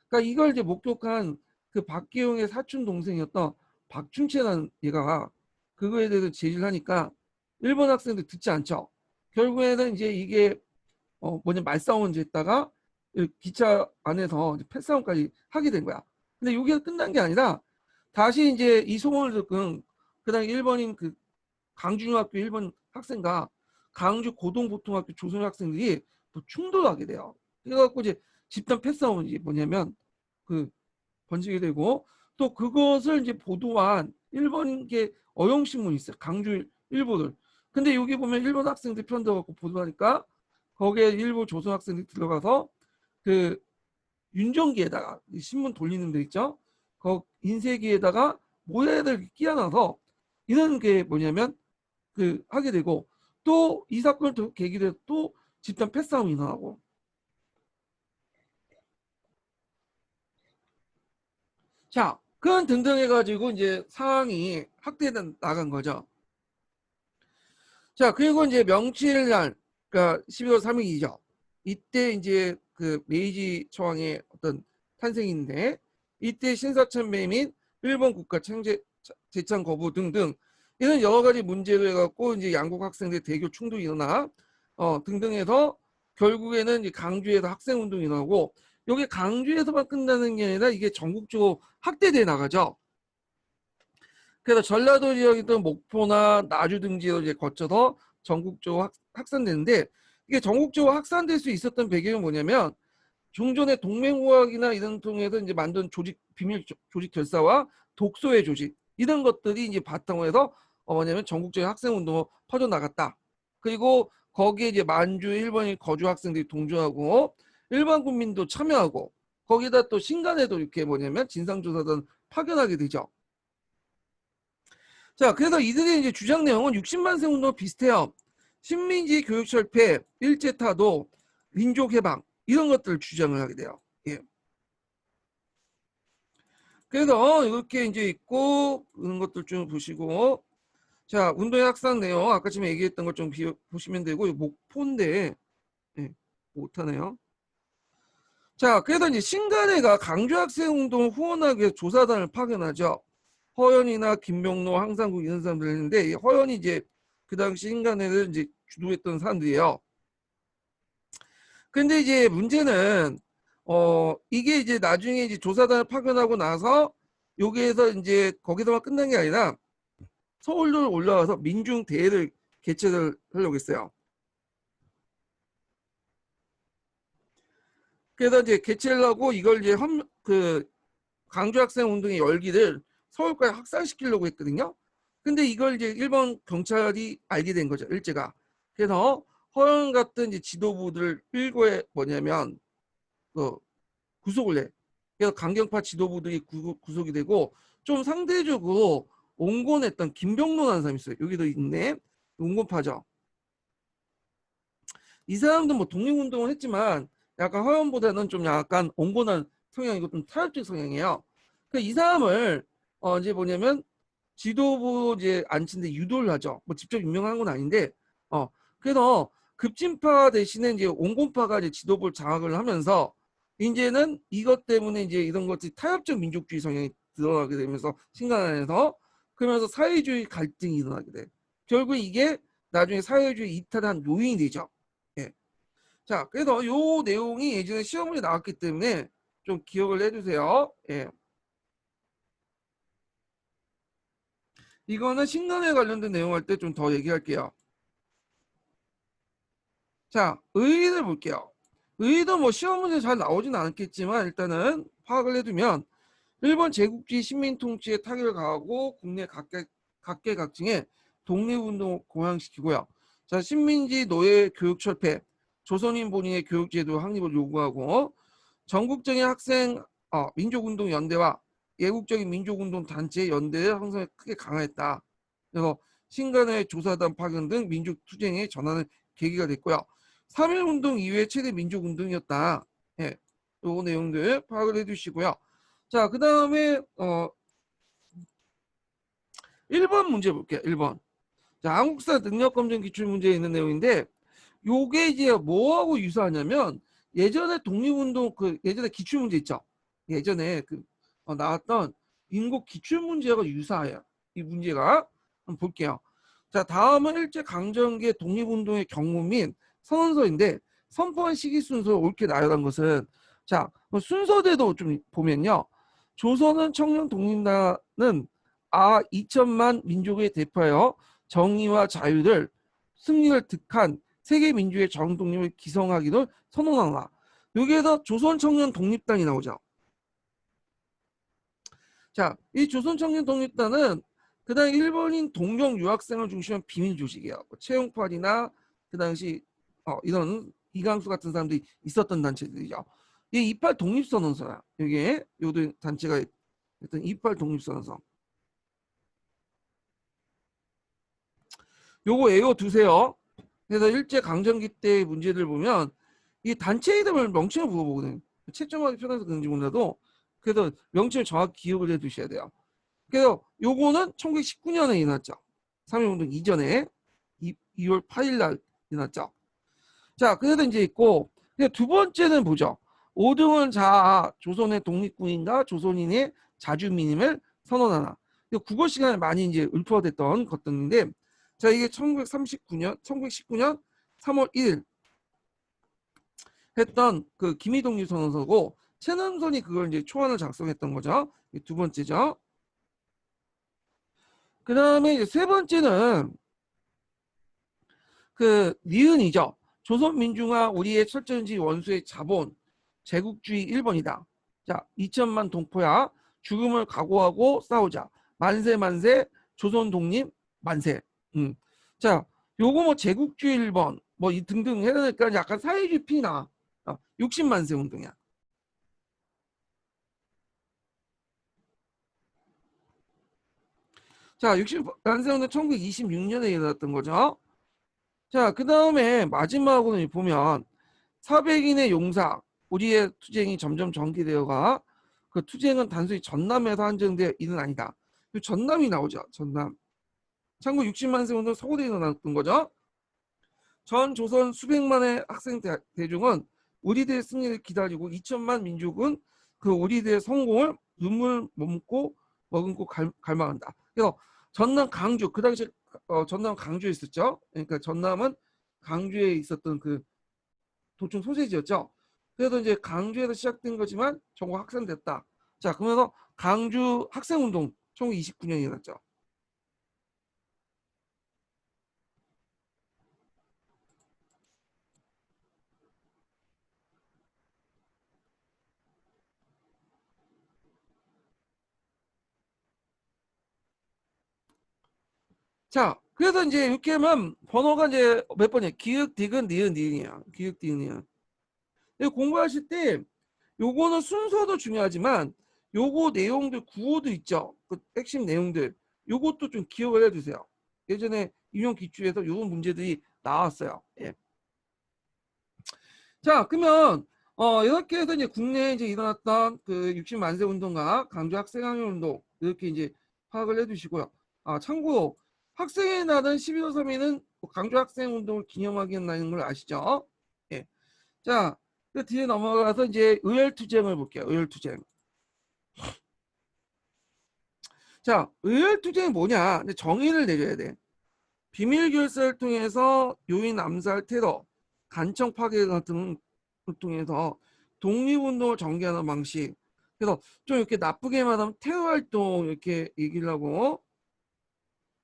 그러니까 이걸 이제 목격한 그 박기용의 사촌 동생이었던 박춘채라는 얘가 그거에 대해서 제지를 하니까 일본 학생들 듣지 않죠. 결국에는 이제 이게 뭐냐 말싸움을 이제 했다가 기차 안에서 패싸움까지 하게 된 거야. 근데 이게 끝난 게 아니라 다시 이제 이 소문을 듣고 그다음에 일본인 그 강주중학교 일본 학생과 강주 고동보통학교 조선 학생들이 또 충돌하게 돼요. 그래갖고 이제 집단 패싸움이 뭐냐면 그 번지게 되고 또 그것을 이제 보도한 일본계 어용신문이 있어요. 강주 일보들. 근데 여기 보면 일본 학생들 편 들어갖고 보도하니까 거기에 일부 조선 학생들이 들어가서 그 윤정기에다가 신문 돌리는 데 있죠. 그 인쇄기에다가 모래를 끼워놔서 이런 게 뭐냐면 그 하게 되고 또 이 사건을 또 계기로 해서 또 집단 패싸움이 일어나고 자 그런 등등 해가지고 이제 상황이 확대는 나간 거죠. 자 그리고 이제 명칠날 그러니까 12월 3일이죠. 이때 이제 그 메이지 초항의 어떤 탄생인데 이때 신사참배 및 일본 국가 재창 거부 등등 이런 여러 가지 문제로 해갖고 이제 양국 학생들 대교 충돌이 일어나 등등해서 결국에는 이제 강주에서 학생 운동이 일어나고 여기 강주에서만 끝나는 게 아니라 이게 전국적으로 확대돼 나가죠. 그래서 전라도 지역이든 목포나 나주 등 지역을 이제 거쳐서 전국적으로 확산되는데 이게 전국적으로 확산될 수 있었던 배경은 뭐냐면 종전의 동맹후학이나 이런 통해서 이제 만든 조직 비밀 조직 결사와 독소의 조직 이런 것들이 이제 바탕으로 해서 뭐냐면 전국적인 학생 운동으로 퍼져 나갔다. 그리고 거기에 이제 만주 일본인 거주 학생들이 동조하고 일반 국민도 참여하고 거기다 또 신간에도 이렇게 뭐냐면 진상조사단 파견하게 되죠. 자, 그래서 이들의 이제 주장 내용은 60만 세 운동 비슷해요. 식민지 교육 철폐, 일제 타도, 민족 해방 이런 것들을 주장을 하게 돼요. 예. 그래서 이렇게 이제 있고 이런 것들 좀 보시고 자 운동의 확산 내용 아까 지금 얘기했던 것 좀 보시면 되고 목포인데 예, 못하네요. 자 그래서 이제 신간회가 강주 학생 운동을 후원하기 위해 조사단을 파견하죠. 허연이나 김명로, 황상국 이런 사람들 했는데 허연이 이제 그 당시 신간회를 이제 주도했던 사람들이에요. 근데 이제 문제는 이게 이제 나중에 이제 조사단을 파견하고 나서 여기에서 이제 거기서만 끝난 게 아니라 서울로 올라와서 민중 대회를 개최를 하려고 했어요. 그래서 이제 개최를 하고 이걸 이제 그 강주 학생 운동의 열기를 서울까지 확산시키려고 했거든요. 근데 이걸 이제 일본 경찰이 알게 된 거죠, 일제가. 그래서 허영 같은 이제 지도부들 일거에 뭐냐면 그 구속을 해. 그래서 강경파 지도부들이 구속이 되고 좀 상대적으로 온건했던 김병로라는 사람이 있어요. 여기도 있네. 온건파죠. 이 사람도 뭐 독립운동을 했지만 약간 허연보다는 좀 약간 온건한 성향이고 좀 타협적 성향이에요. 이 사람을 이제 뭐냐면 지도부 이제 앉힌데 유도를 하죠. 뭐 직접 임명한 건 아닌데 그래서 급진파 대신에 이제 온건파가 이제 지도부를 장악을 하면서 이제는 이것 때문에 이제 이런 것들이 타협적 민족주의 성향이 들어가게 되면서 신간 안에서 그러면서 사회주의 갈등이 일어나게 돼. 결국 이게 나중에 사회주의 이탈한 요인이 되죠. 예. 자, 그래서 요 내용이 예전에 시험문제 나왔기 때문에 좀 기억을 해주세요. 예. 이거는 신간에 관련된 내용 할 때 좀 더 얘기할게요. 자, 의의를 볼게요. 의의도 뭐 시험 문제 잘 나오진 않겠지만 일단은 파악을 해두면 일본 제국주의 식민통치에 타격을 가하고 국내 각계각층의 독립운동을 공양시키고요. 자, 식민지 노예 교육 철폐, 조선인 본인의 교육제도 확립을 요구하고 전국적인 학생 민족운동 연대와 예국적인 민족운동 단체 연대의 형성을 크게 강화했다. 그래서 신간의 조사단 파견 등 민족 투쟁의 전환의 계기가 됐고요. 3.1운동 이후에 최대 민족운동이었다. 예, 요 내용들 파악을 해주시고요. 자, 그 다음에 1번 문제 볼게요. 1번. 자, 한국사 능력검정 기출문제에 있는 내용인데 요게 이제 뭐하고 유사하냐면 예전에 독립운동 예전에 기출문제 있죠. 예전에 나왔던 민국 기출문제가 유사해요. 이 문제가 한번 볼게요. 자, 다음은 일제강점기의 독립운동의 경무 및 선언서인데 선포한 시기 순서를 옳게 나열한 것은 자, 순서대로 좀 보면요. 조선은 청년 독립단은 2천만 민족을 대표하여 정의와 자유를 승리를 득한 세계 민주의 정독립을 기성하기를 선언하나. 여기에서 조선 청년 독립단이 나오죠. 자, 이 조선 청년 독립단은 그 당시 일본인 동경 유학생을 중심한 비밀 조직이에요. 채용팔이나 그 당시 이런 이강수 같은 사람들이 있었던 단체들이죠. 이 28 독립선언서야. 여기에 요 단체가 했던 28 독립선언서. 요거 외워두세요. 그래서 일제강점기 때 문제들 보면 이 단체 이름을 명칭을 물어보거든요. 채점하기 편해서 그런지 몰라도 그래서 명칭을 정확히 기억을 해 두셔야 돼요. 그래서 요거는 1919년에 일어났죠. 3.1운동 이전에 2월 8일 날 일어났죠. 자, 그래도 이제 있고 두 번째는 보죠. 5등은 조선의 독립군인과 조선인의 자주민임을 선언하나. 국어 시간에 많이 이제 읊어댔던 것들인데 자, 이게 1919년 3월 1일 했던 그 김희동유 선언서고 최남선이 그걸 이제 초안을 작성했던 거죠. 두 번째죠. 그 다음에 이제 세 번째는 니은이죠. 조선민중화 우리의 철저히 원수의 자본 제국주의 1번이다. 자, 2천만 동포야 죽음을 각오하고 싸우자. 만세 만세 조선 독립 만세. 자, 요거 뭐 제국주의 1번 뭐 이 등등 해야 되니까 약간 사회주의 피나 60만세 운동이야. 자, 60만세 운동 1926년에 일어났던 거죠. 자, 그 다음에 마지막으로 보면 400인의 용사 우리의 투쟁이 점점 전개되어가 그 투쟁은 단순히 전남에서 한정된 일은 아니다. 전남이 나오죠. 전남. 참고 60만 세 운동 서울에 일어났던 거죠. 전 조선 수백만의 학생 대중은 우리들의 승리를 기다리고 2천만 민족은 그 우리들의 성공을 눈물 머금고 갈망한다. 그래서 전남 강주 그 당시 전남 강주에 있었죠. 그러니까 전남은 강주에 있었던 그 도청 소재지였죠. 그래서 이제 강주에서 시작된 거지만 전국 확산됐다. 자, 그러면서 강주 학생운동 1929년에 일어났죠. 자, 그래서 이제 이렇게 하면 번호가 이제 몇 번이야? 기역, 디귿, 니은, 니은이야. 기역, 디귿, 니은. 공부하실 때 요거는 순서도 중요하지만 요거 내용들 구호도 있죠. 그 핵심 내용들. 요것도 좀 기억을 해주세요. 예전에 임용 기출에서 요 문제들이 나왔어요. 예. 자, 그러면 이렇게 해서 이제 국내에 이제 일어났던 그 60만세 운동과 강주 학생항일 운동 이렇게 이제 파악을 해두시고요. 참고로 학생의 날은 12월 3일은 강주 학생 운동을 기념하기 위한 날인 걸 아시죠? 예. 자, 그 뒤에 넘어가서 이제 의열투쟁을 볼게요. 의열투쟁. 자, 의열투쟁이 뭐냐? 정의를 내려야 돼. 비밀 결사를 통해서 요인 암살 테러, 간청 파괴 같은 걸 통해서 독립운동을 전개하는 방식. 그래서 좀 이렇게 나쁘게 말하면 테러 활동 이렇게 얘기를 하고,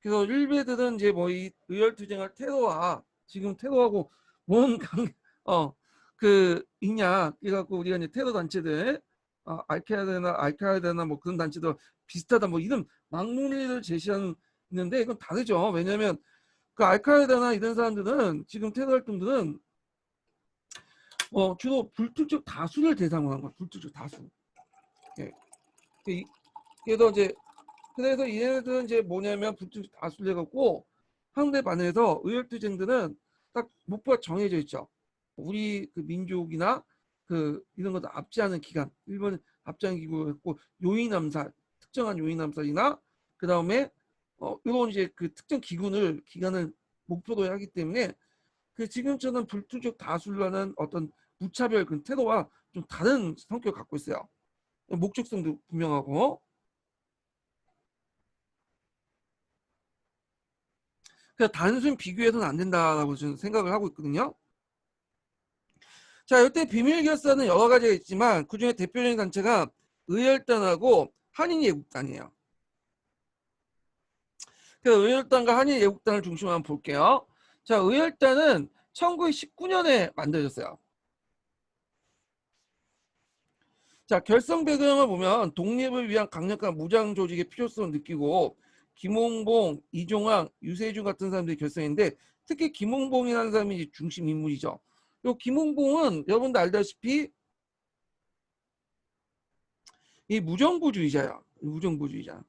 그래서 일베들은 이제 뭐 이 의열투쟁할 테러와 지금 테러하고 뭔 그 있냐, 그래갖고 우리가 이제 테러 단체들, 알카에다나 뭐 그런 단체들 비슷하다 뭐 이런 막론리를 제시하는데 이건 다르죠. 왜냐하면 그 알카에다나 이런 사람들은 지금 테러 활동들은 주로 불특정 다수를 대상으로 한 거야. 불특정 다수. 예. 그래서 얘네들은 이제 뭐냐면 불특정 다수를 해갖고 상대 반에서 의열투쟁들은 딱 목표가 정해져 있죠. 우리 그 민족이나 그 이런 것도 압제하는 기간, 일본 압제하는 기구였고 요인 암살, 특정한 요인 암살이나 그 다음에 이런 이제 그 특정 기간을 목표로 하기 때문에 그 지금처럼 불투적 다수라는 어떤 무차별 그 태도와 좀 다른 성격을 갖고 있어요. 목적성도 분명하고. 그래서 단순 비교해서는 안 된다라고 저는 생각을 하고 있거든요. 자, 이때 비밀 결사는 여러 가지가 있지만 그중에 대표적인 단체가 의열단하고 한인예국단이에요. 그래서 의열단과 한인예국단을 중심으로 한번 볼게요. 자, 의열단은 1919년에 만들어졌어요. 자, 결성 배경을 보면 독립을 위한 강력한 무장 조직의 필요성을 느끼고 김홍봉, 이종황, 유세준 같은 사람들이 결성했는데 특히 김홍봉이라는 사람이 중심 인물이죠. 요 김홍봉은 여러분도 알다시피 이 무정부주의자야. 무정부주의자.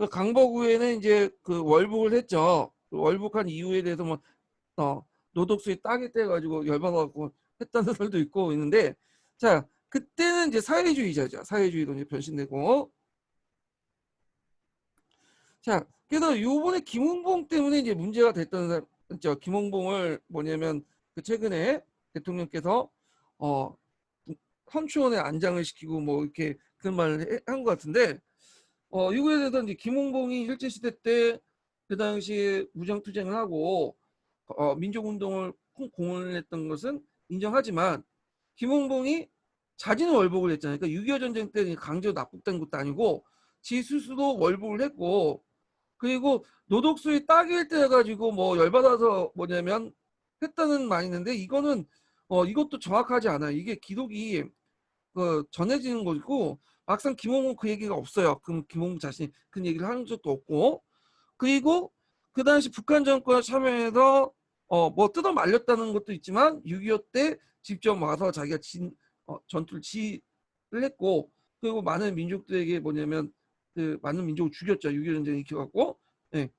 강복 후에는 이제 그 월북을 했죠. 월북한 이유에 대해서 뭐 노독수에 딱이 떼가지고 열받아갖고 했다는 설도 있고 있는데, 자 그때는 이제 사회주의자죠. 사회주의로 이제 변신되고. 자 그래서 요번에 김홍봉 때문에 이제 문제가 됐던 사람 있죠. 김홍봉을 뭐냐면 그 최근에 대통령께서 헌추원에 안장을 시키고 뭐 이렇게 그런 말을 한 것 같은데, 이거에 대해서 이제 김홍봉이 일제시대 때 그 당시에 무장투쟁을 하고 민족운동을 공헌을 했던 것은 인정하지만 김홍봉이 자진은 월북을 했잖아요. 그러니까 6.25 전쟁 때 강제로 납북된 것도 아니고 지 스스로 월북을 했고, 그리고 노독수의 딱일 때 해가지고 뭐 열받아서 뭐냐면 했다는 말이 있는데 이거는 이것도 정확하지 않아요. 이게 기록이 전해지는 거고 막상 김홍은 그 얘기가 없어요. 그럼 김홍 자신이 그 얘기를 한 적도 없고, 그리고 그 당시 북한 정권에 참여해서 뭐 뜯어 말렸다는 것도 있지만 6.25 때 직접 와서 자기가 전투를 지휘를 했고, 그리고 많은 민족들에게 뭐냐면 그 많은 민족을 죽였죠. 6.25 전쟁이 일으켜갖고. 네.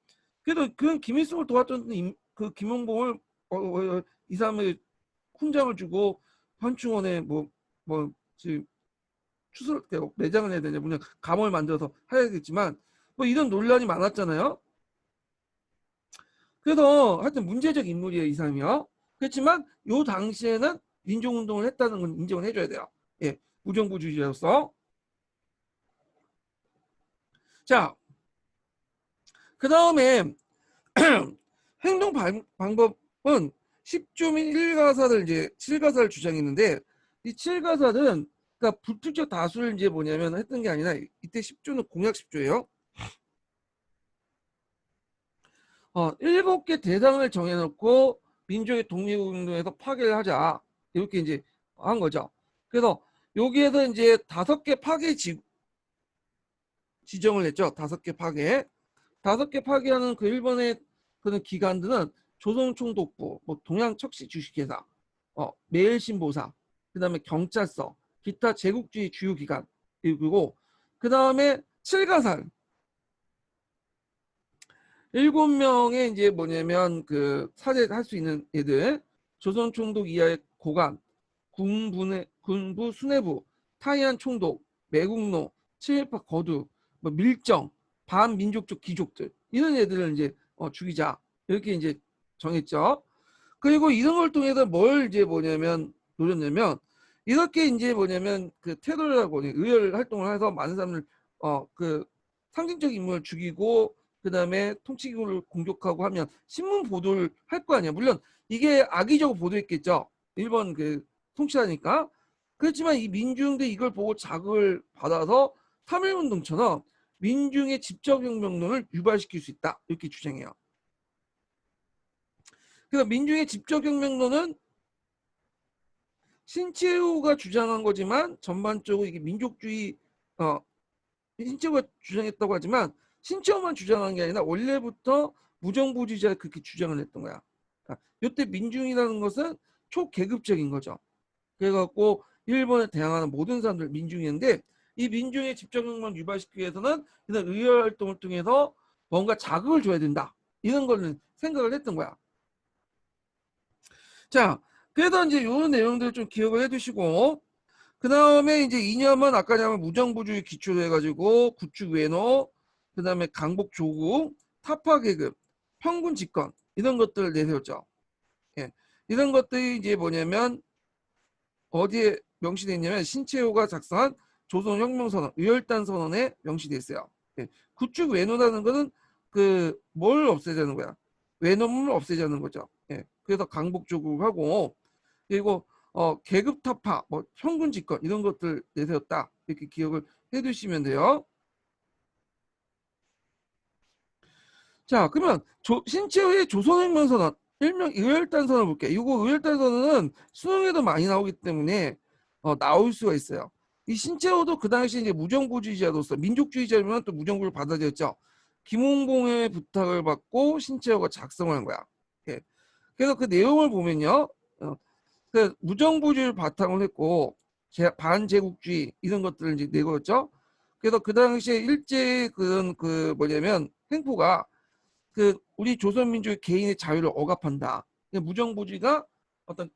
그래도 그 김일성을 도왔던 그 김홍봉을 이 사람의 훈장을 주고 현충원에 뭐 지금 추설 매장을 해야 되냐, 그냥 감을 만들어서 해야겠지만 뭐 이런 논란이 많았잖아요. 그래서 하여튼 문제적 인물이에요, 이 사람이요. 그렇지만 요 당시에는 민족운동을 했다는 건 인정을 해줘야 돼요. 예, 무정부주의자로서. 자, 그 다음에 행동 방법은 10조 및 1가사를 이제 7가사를 주장했는데, 이 7가사는 그러니까 불특정 다수를 이제 뭐냐면 했던 게 아니라 이때 10조는 공약 10조예요. 7개 대상을 정해놓고 민족의 독립운동에서 파괴를 하자, 이렇게 이제 한 거죠. 그래서 여기에서 이제 5개 파괴 지정을 했죠. 5개 파괴. 5개 파괴하는 그 일본의 그런 기관들은 조선총독부, 뭐 동양척시 주식회사, 매일신보사, 그다음에 경찰서, 기타 제국주의 주요 기관, 그리고 그다음에 7가살 7명의 이제 뭐냐면 그 사죄할 수 있는 애들, 조선총독 이하의 고관, 군부 수뇌부, 타이안 총독, 매국노, 친일파 거두, 뭐 밀정, 반민족적 귀족들, 이런 애들을 이제 죽이자, 이렇게 이제 정했죠. 그리고 이런 걸 통해서 뭘 이제 뭐냐면 노렸냐면, 이렇게 이제 뭐냐면 그 테러를 하고 의열 활동을 해서 많은 사람을 그 상징적 인물을 죽이고 그 다음에 통치기구를 공격하고 하면 신문 보도를 할 거 아니야. 물론 이게 악의적으로 보도했겠죠. 일본 그 통치하니까. 그렇지만 이 민중들이 이걸 보고 자극을 받아서 3.1운동처럼 민중의 집적혁명론을 유발시킬 수 있다. 이렇게 주장해요. 그래서 민중의 집적혁명론은 신채호가 주장한 거지만 전반적으로 이게 민족주의 신채호가 주장했다고 하지만 신채호만 주장한 게 아니라 원래부터 무정부주의자가 그렇게 주장을 했던 거야. 그러니까 이때 민중이라는 것은 초계급적인 거죠. 그래갖고 일본에 대항하는 모든 사람들 민중이었는데 이 민중의 집적력만 유발시키기 위해서는 이런 의회 활동을 통해서 뭔가 자극을 줘야 된다. 이런 거는 생각을 했던 거야. 자, 그래서 이제 이런 내용들을 좀 기억을 해두시고 그 다음에 이제 이념은 아까 냐면 무정부주의 기초로 해가지고 구축 외노, 그 다음에 강복 조국, 타파 계급, 평군 집권 이런 것들을 내세웠죠. 예. 이런 것들이 이제 뭐냐면 어디에 명시되어 있냐면 신채호가 작성한 조선혁명선언, 의열단 선언에 명시되어 있어요. 예. 구축 외노라는 거는 그 뭘 없애자는 거야. 외노문을 없애자는 거죠. 예. 그래서 강복 조국하고 그리고 계급 타파, 뭐 평군 집권 이런 것들 내세웠다. 이렇게 기억을 해두시면 돼요. 자, 그러면 신채호의 조선혁명선언, 일명 의열단선을 볼게요. 이거 의열단선언은 수능에도 많이 나오기 때문에 나올 수가 있어요. 이 신채호도 그 당시 이제 무정부주의자로서 민족주의자면 또 무정부를 받아들였죠. 김홍봉의 부탁을 받고 신채호가 작성을 한 거야. 예. 그래서 그 내용을 보면요. 그 무정부주의를 바탕으로 했고 반제국주의 이런 것들을 이제 내걸었죠. 그래서 그 당시에 일제 그런 그 뭐냐면 행포가 그 우리 조선민족의 개인의 자유를 억압한다. 무정부주의가 어떤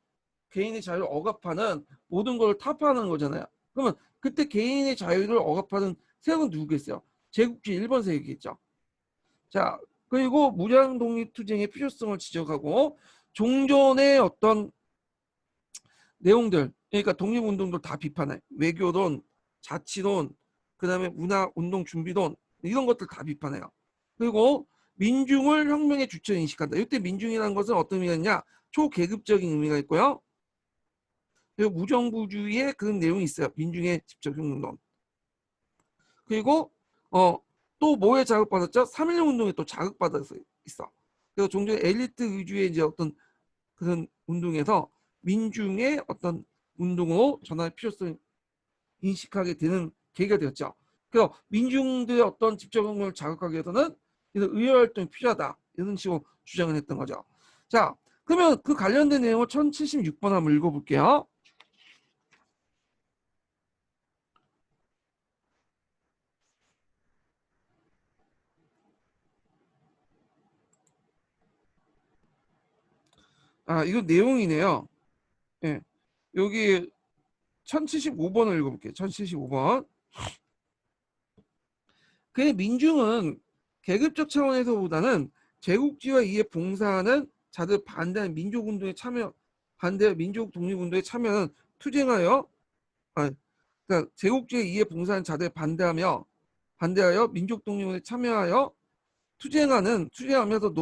개인의 자유를 억압하는 모든 걸 타파하는 거잖아요. 그러면 그때 개인의 자유를 억압하는 세력은 누구겠어요? 제국주의 일본 세력이겠죠. 자, 그리고 무장 독립투쟁의 필요성을 지적하고 종전의 어떤 내용들, 그러니까 독립운동도 다 비판해. 외교론, 자치론, 그 다음에 문화운동 준비론 이런 것들 다 비판해요. 그리고 민중을 혁명의 주체로 인식한다. 이때 민중이라는 것은 어떤 의미가 있냐? 초계급적인 의미가 있고요. 그리고 무정부주의의 그런 내용이 있어요. 민중의 집적혁명론. 그리고 또 뭐에 자극받았죠? 3.1 운동에 또 자극받아서 있어. 그래서 종종 엘리트 위주의 이제 어떤 그런 운동에서 민중의 어떤 운동으로 전환의 필요성을 인식하게 되는 계기가 되었죠. 그래서 민중들의 어떤 집적응을 자극하기 위해서는 이런 의회활동이 필요하다. 이런 식으로 주장을 했던 거죠. 자, 그러면 그 관련된 내용을 1076번 한번 읽어볼게요. 아, 이거 내용이네요. 예. 여기 1075번을 읽어볼게요. 1075번. 그의 민중은 계급적 차원에서보다는 제국주의와 이에 봉사하는 자들 반대하는 민족운동에 참여, 반대 민족 독립운동에 참여는 투쟁하여, 그러니까 제국주의에 이에 봉사하는 자들 반대하여 민족 독립운동에 참여하여 투쟁하면서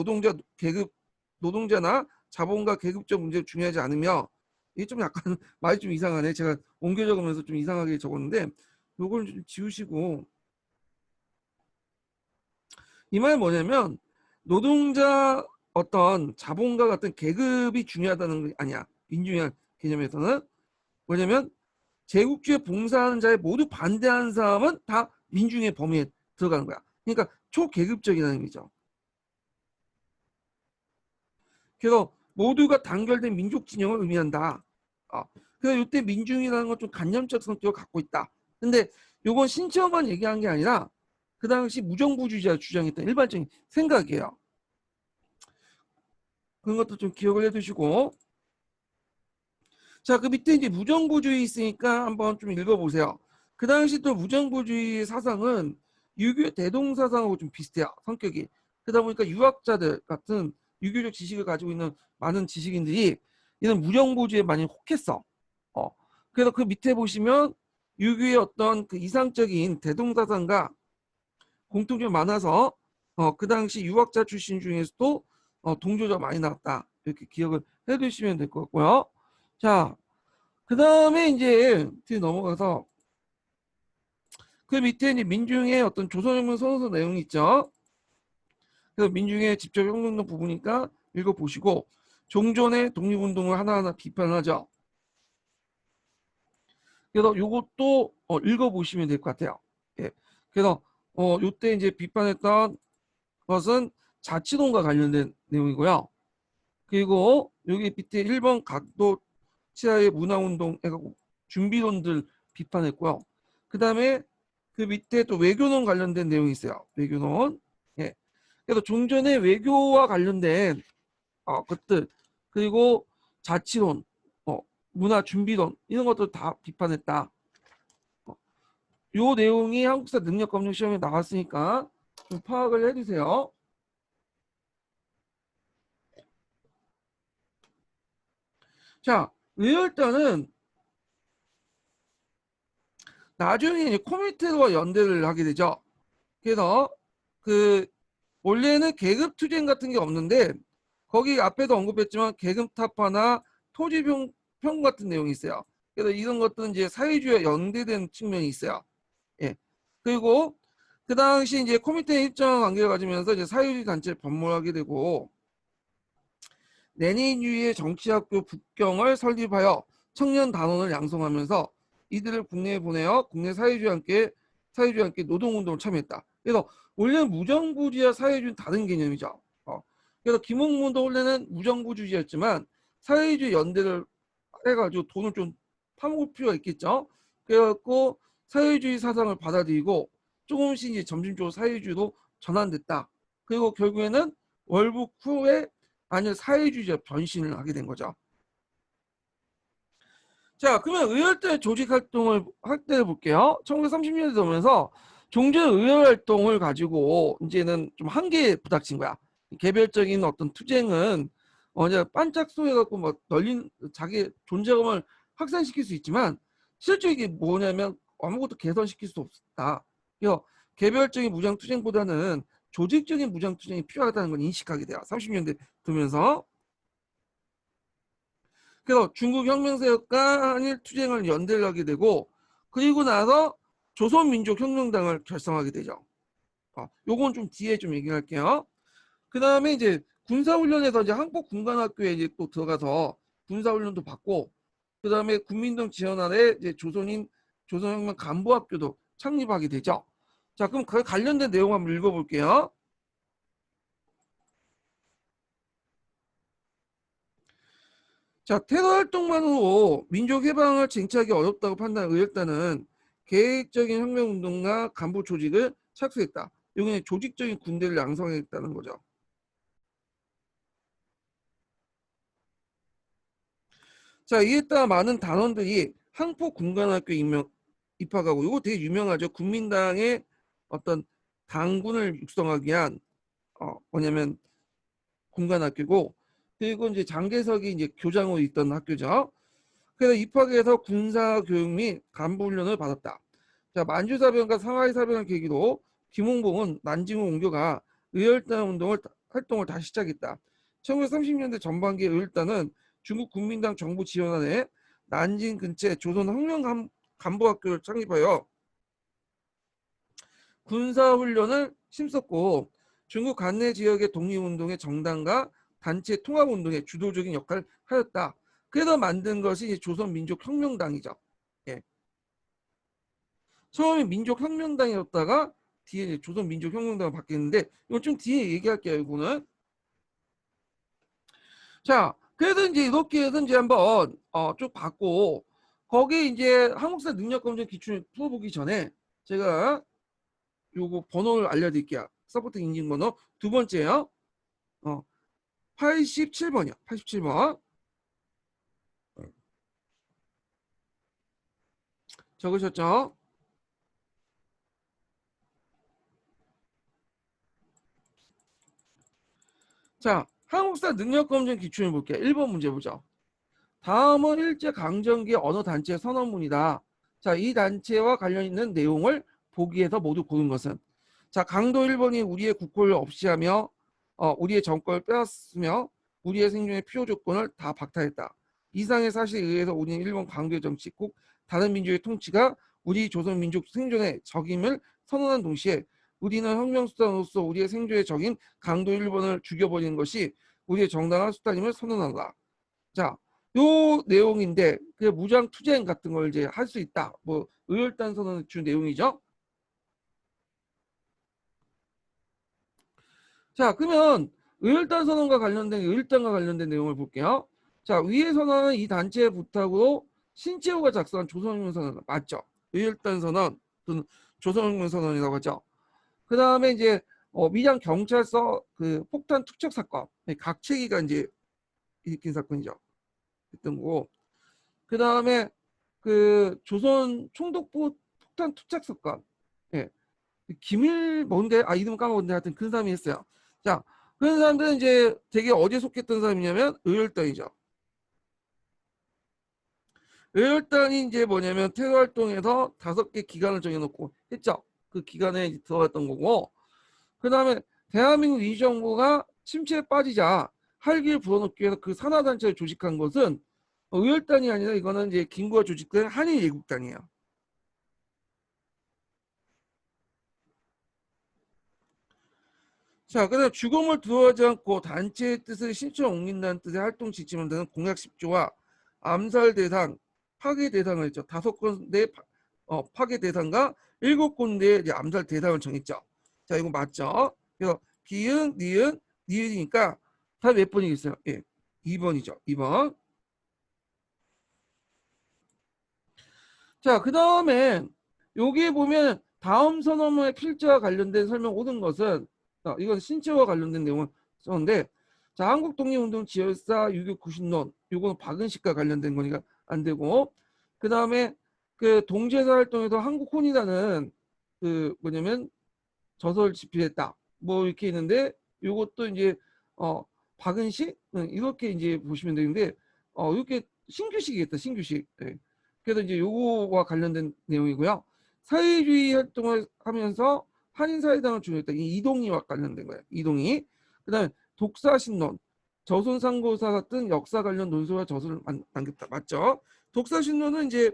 노동자나 자본가 계급적 문제를 중요하지 않으며 이게 좀 약간 말이 좀 이상하네. 제가 옮겨 적으면서 좀 이상하게 적었는데 이걸 좀 지우시고 이 말은 뭐냐면 노동자 어떤 자본가 같은 계급이 중요하다는 게 아니야. 민주주의 개념에서는 뭐냐면 제국주의에 봉사하는 자에 모두 반대하는 사람은 다 민중의 범위에 들어가는 거야. 그러니까 초계급적이라는 의미죠. 그래서 모두가 단결된 민족 진영을 의미한다. 그래서 이때 민중이라는 건 좀 관념적 성격을 갖고 있다. 근데 이건 신체만 얘기한 게 아니라 그 당시 무정부주의자 주장했던 일반적인 생각이에요. 그런 것도 좀 기억을 해두시고 자, 그 밑에 이제 무정부주의 있으니까 한번 좀 읽어보세요. 그 당시 또 무정부주의 사상은 유교 대동 사상하고 좀 비슷해요. 성격이. 그러다 보니까 유학자들 같은 유교적 지식을 가지고 있는 많은 지식인들이 이런 무정부주의에 많이 혹했어. 어. 그래서 그 밑에 보시면 유교의 어떤 그 이상적인 대동 사상과 공통점이 많아서 그 당시 유학자 출신 중에서도 동조자가 많이 나왔다. 이렇게 기억을 해두시면 될 것 같고요. 자, 그 다음에 이제 뒤에 넘어가서 그 밑에 이제 민중의 어떤 조선혁명 선언서 내용이 있죠. 그래서 민중의 직접 혁명론 부분이니까 읽어보시고 종전의 독립운동을 하나하나 비판하죠. 그래서 요것도 읽어보시면 될 것 같아요. 예. 그래서 요때 이제 비판했던 것은 자치론과 관련된 내용이고요. 그리고 여기 밑에 1번 각도 치하의 문화운동 해갖고 준비론들 비판했고요. 그 다음에 그 밑에 또 외교론 관련된 내용이 있어요. 외교론. 예. 그래서 종전의 외교와 관련된 것들 그리고 자치론, 문화 준비론 이런 것들 다 비판했다. 요 내용이 한국사 능력검증 시험에 나왔으니까 좀 파악을 해주세요. 자, 의열단은 나중에 이제 코미테와 연대를 하게 되죠. 그래서 그 원래는 계급 투쟁 같은 게 없는데 거기 앞에도 언급했지만 계급 타파나 토지평 같은 내용이 있어요. 그래서 이런 것들은 이제 사회주의와 연대된 측면이 있어요. 예. 그리고 그 당시 이제 코미테의 입장 관계를 가지면서 이제 사회주의 단체를 반몰하게 되고 레닌주의의 정치학교 북경을 설립하여 청년 단원을 양성하면서 이들을 국내에 보내어 국내 사회주의와 함께 노동운동을 참여했다. 그래서 원래는 무정부주의와 사회주의는 다른 개념이죠. 그래서 김홍문도 원래는 무정부주의였지만 사회주의 연대를 해가지고 돈을 좀 파먹을 필요가 있겠죠. 그래갖고 사회주의 사상을 받아들이고 조금씩 이제 점진적으로 사회주의로 전환됐다. 그리고 결국에는 월북 후에 아니 사회주의자 변신을 하게 된 거죠. 자, 그러면 의열대 조직 활동을 할 때 볼게요. 1930년대 되면서 종전 의열 활동을 가지고 이제는 좀 한계에 부닥친 거야. 개별적인 어떤 투쟁은 이제 반짝 쏘여갖고 뭐 널린 자기 존재감을 확산시킬 수 있지만 실제 이게 뭐냐면 아무것도 개선시킬 수 없다. 그래서 개별적인 무장 투쟁보다는 조직적인 무장 투쟁이 필요하다는 걸 인식하게 돼요. 30년대 되면서. 그래서 중국 혁명세력과 한일 투쟁을 연대를 하게 되고 그리고 나서 조선민족혁명당을 결성하게 되죠. 요건 좀 뒤에 좀 얘기할게요. 그 다음에 이제 군사훈련에서 이제 한국군관학교에 이제 또 들어가서 군사훈련도 받고 그 다음에 국민동 지원 아래 이제 조선혁명 간부학교도 창립하게 되죠. 자, 그럼 그 관련된 내용 한번 읽어볼게요. 자, 테러 활동만으로 민족 해방을 쟁취하기 어렵다고 판단한 의열단은 계획적인 혁명운동과 간부 조직을 착수했다. 이건 조직적인 군대를 양성했다는 거죠. 자, 이에 따라 많은 단원들이 항포군관학교 입학하고 이거 되게 유명하죠. 국민당의 어떤 당군을 육성하기 위한 뭐냐면 군관학교고 그리고 이제 장개석이 이제 교장으로 있던 학교죠. 그래서 입학해서 군사교육 및 간부훈련을 받았다. 자, 만주사변과 상하이사변을 계기로 김홍봉은 난징으로 옮겨가 의열단 활동을 다시 시작했다. 1930년대 전반기에 의열단은 중국 국민당 정부 지원안에 난징 근처에 조선혁명 간부학교를 창립하여 군사훈련을 심었고 중국 관내 지역의 독립운동의 정당과 단체 통합운동의 주도적인 역할을 하였다. 그래서 만든 것이 조선민족혁명당이죠. 예. 처음에 민족혁명당이었다가 뒤에 조선민족혁명당으로 바뀌었는데 이건 좀 뒤에 얘기할게요. 이거는. 자, 그래서 이제 이렇게 해서 이제 한번 쭉 봤고 거기 이제 한국사 능력검증 기준을 풀어보기 전에 제가 요거 번호를 알려드릴게요. 서포트 인증번호 두 번째요. 87번이요. 87번. 적으셨죠? 자, 한국사 능력검증 기준을 볼게요. 1번 문제 보죠. 다음은 일제강점기 어느 단체의 선언문이다. 자, 이 단체와 관련 있는 내용을 보기에서 모두 고른 것은 자, 강도 1번이 우리의 국호를 없이하며 우리의 정권을 빼앗으며 우리의 생존의 필요 조건을 다 박탈했다. 이상의 사실에 의해서 우리는 일본 강도의 정치, 꼭 다른 민족의 통치가 우리 조선 민족 생존의 적임을 선언한 동시에 우리는 혁명수단으로서 우리의 생존의 적인 강도 일본을 죽여버리는 것이 우리의 정당한 수단임을 선언한다. 자, 요 내용인데 그 무장 투쟁 같은 걸 이제 할 수 있다. 뭐 의열단 선언을 준 내용이죠. 자, 그러면 의열단 선언과 관련된 의열단과 관련된 내용을 볼게요. 자, 위의 선언은 이 단체의 부탁으로 신채호가 작성한 조선혁명 선언 맞죠? 의열단 선언 또는 조선혁명 선언이라고 하죠. 그 다음에 이제 밀양 경찰서 그 폭탄 투척 사건 각채기가 이제 일으킨 사건이죠. 했던 거고. 그 다음에 그 조선 총독부 폭탄 투척 사건. 예. 기밀 뭔데? 아 이름 까먹었는데 하여튼 그 사람이 했어요. 자, 그런 사람들은 이제 되게 어디에 속했던 사람이냐면 의열단이죠. 의열단이 이제 뭐냐면 테러 활동에서 5개 기간을 정해놓고 했죠. 그 기간에 들어갔던 거고. 그 다음에 대한민국 민주정부가 침체에 빠지자 활기를 불어넣기 위해서 그 산하단체를 조직한 것은 의열단이 아니라 이거는 이제 김구가 조직된 한일예국단이에요. 자, 그다음 죽음을 두려워하지 않고 단체의 뜻을 실천에 옮긴다는 뜻의 활동 지침을 드는 공약 10조와 암살 대상, 파괴 대상을 했죠. 5건대 파괴 대상과 7군데의 이제 암살 대상을 정했죠. 자, 이거 맞죠? 그래서 기은, 니은, 니은이니까 다 몇 번이겠어요? 예, 2번이죠. 2번. 자, 그 다음에 여기에 보면 다음 선언문의 필자와 관련된 설명 모든 것은 이건 신체와 관련된 내용을 썼는데 자, 한국 독립운동 지열사 유교 구신론 요거는 박은식과 관련된 거니까 안 되고 그 다음에 그 동지회사 활동에서 한국혼이라는 그 뭐냐면 저서를 집필했다 뭐 이렇게 있는데 요것도 이제 박은식 이렇게 이제 보시면 되는데 이렇게 신규식이겠다 신규식. 네. 그래서 이제 요거와 관련된 내용이고요. 사회주의 활동을 하면서 한인사회당을 주도했다. 이 이동희와 관련된 거예요. 이동희. 그다음에 독사신론, 조선상고사 같은 역사 관련 논술과 저서를 남겼다. 맞죠? 독사신론은 이제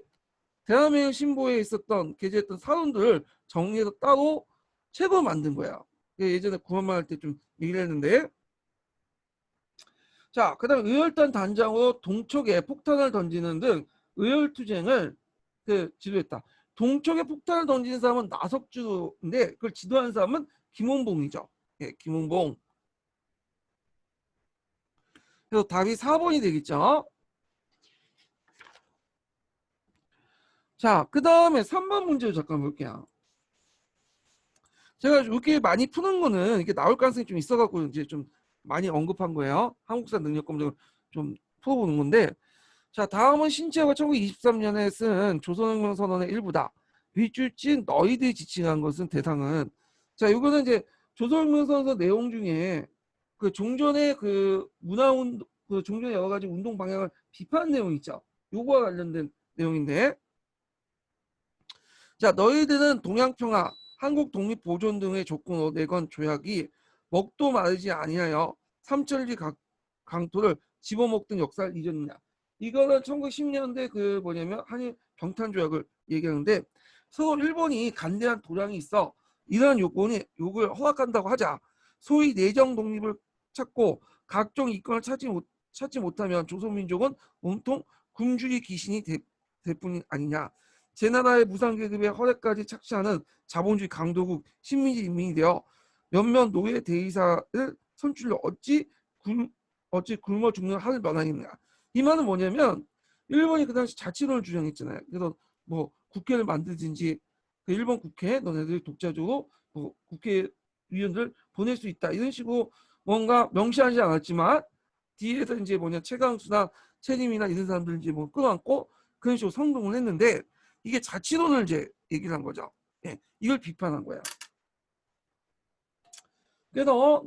대한민국 신보에 있었던 게재했던 사론들을 정리해서 따로 책을 만든 거야. 예전에 구한말 할 때 좀 얘기를 했는데 자, 그다음 의열단 단장으로 동쪽에 폭탄을 던지는 등 의열투쟁을 지도했다. 동쪽에 폭탄을 던지는 사람은 나석주인데 그걸 지도하는 사람은 김원봉이죠. 예, 김원봉. 그래서 답이 4번이 되겠죠. 자, 그 다음에 3번 문제를 잠깐 볼게요. 제가 이렇게 많이 푸는 거는 이게 나올 가능성이 좀 있어갖고 이제 좀 많이 언급한 거예요. 한국사 능력 검증을 좀 풀어보는 건데 자, 다음은 신채호가 1923년에 쓴 조선혁명 선언의 일부다. 윗줄진 너희들이 지칭한 것은 대상은 자, 이거는 이제 조선혁명 선언 내용 중에 그 종전의 그 문화운 그 종전의 여러 가지 운동 방향을 비판한 내용이 있죠. 요거와 관련된 내용인데 자, 너희들은 동양평화, 한국 독립 보존 등의 조건으로 내건 조약이 먹도 마르지 아니하여 삼천리 강토를 집어먹던 역사를 잊었느냐. 이거는 1910년대 그 뭐냐면 한일 병탄 조약을 얘기하는데 서로 일본이 간대한 도량이 있어 이러한 요구를 허락한다고 하자 소위 내정 독립을 찾고 각종 이권을 찾지 못하면 조선민족은 온통 굶주리 귀신이 될 뿐이 아니냐. 제 나라의 무상계급의 허례까지 착취하는 자본주의 강도국 식민지 인민이 되어 몇몇 노예 대의사를 선출로 어찌 굶어 죽는 하늘 면하겠느냐. 이 말은 뭐냐면 일본이 그 당시 자치론을 주장했잖아요. 그래서 뭐 국회를 만들든지 그 일본 국회에 너네들이 독자적으로 뭐 국회의원들 보낼 수 있다 이런 식으로 뭔가 명시하지 않았지만 뒤에서 이제 뭐냐 최강수나 최림이나 이런 사람들 이제 뭐 끌어안고 그런 식으로 선동을 했는데 이게 자치론을 이제 얘기를 한 거죠. 예, 이걸 비판한 거야. 그래서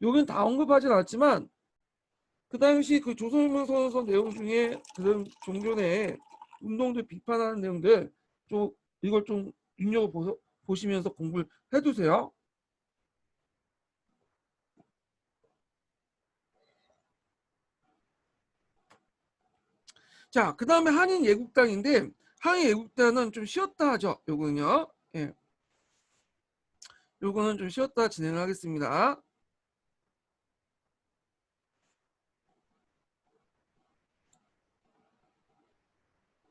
여긴 다 언급하진 않았지만 그 당시 그 조선혁명선언서 내용 중에 그런 종전의 운동들 비판하는 내용들 좀 이걸 좀 보시면서 공부를 해두세요. 자, 그다음에 한인예국단인데 한인예국단은 좀 쉬었다 하죠. 요거는요. 예. 요거는 좀 쉬었다 진행을 하겠습니다.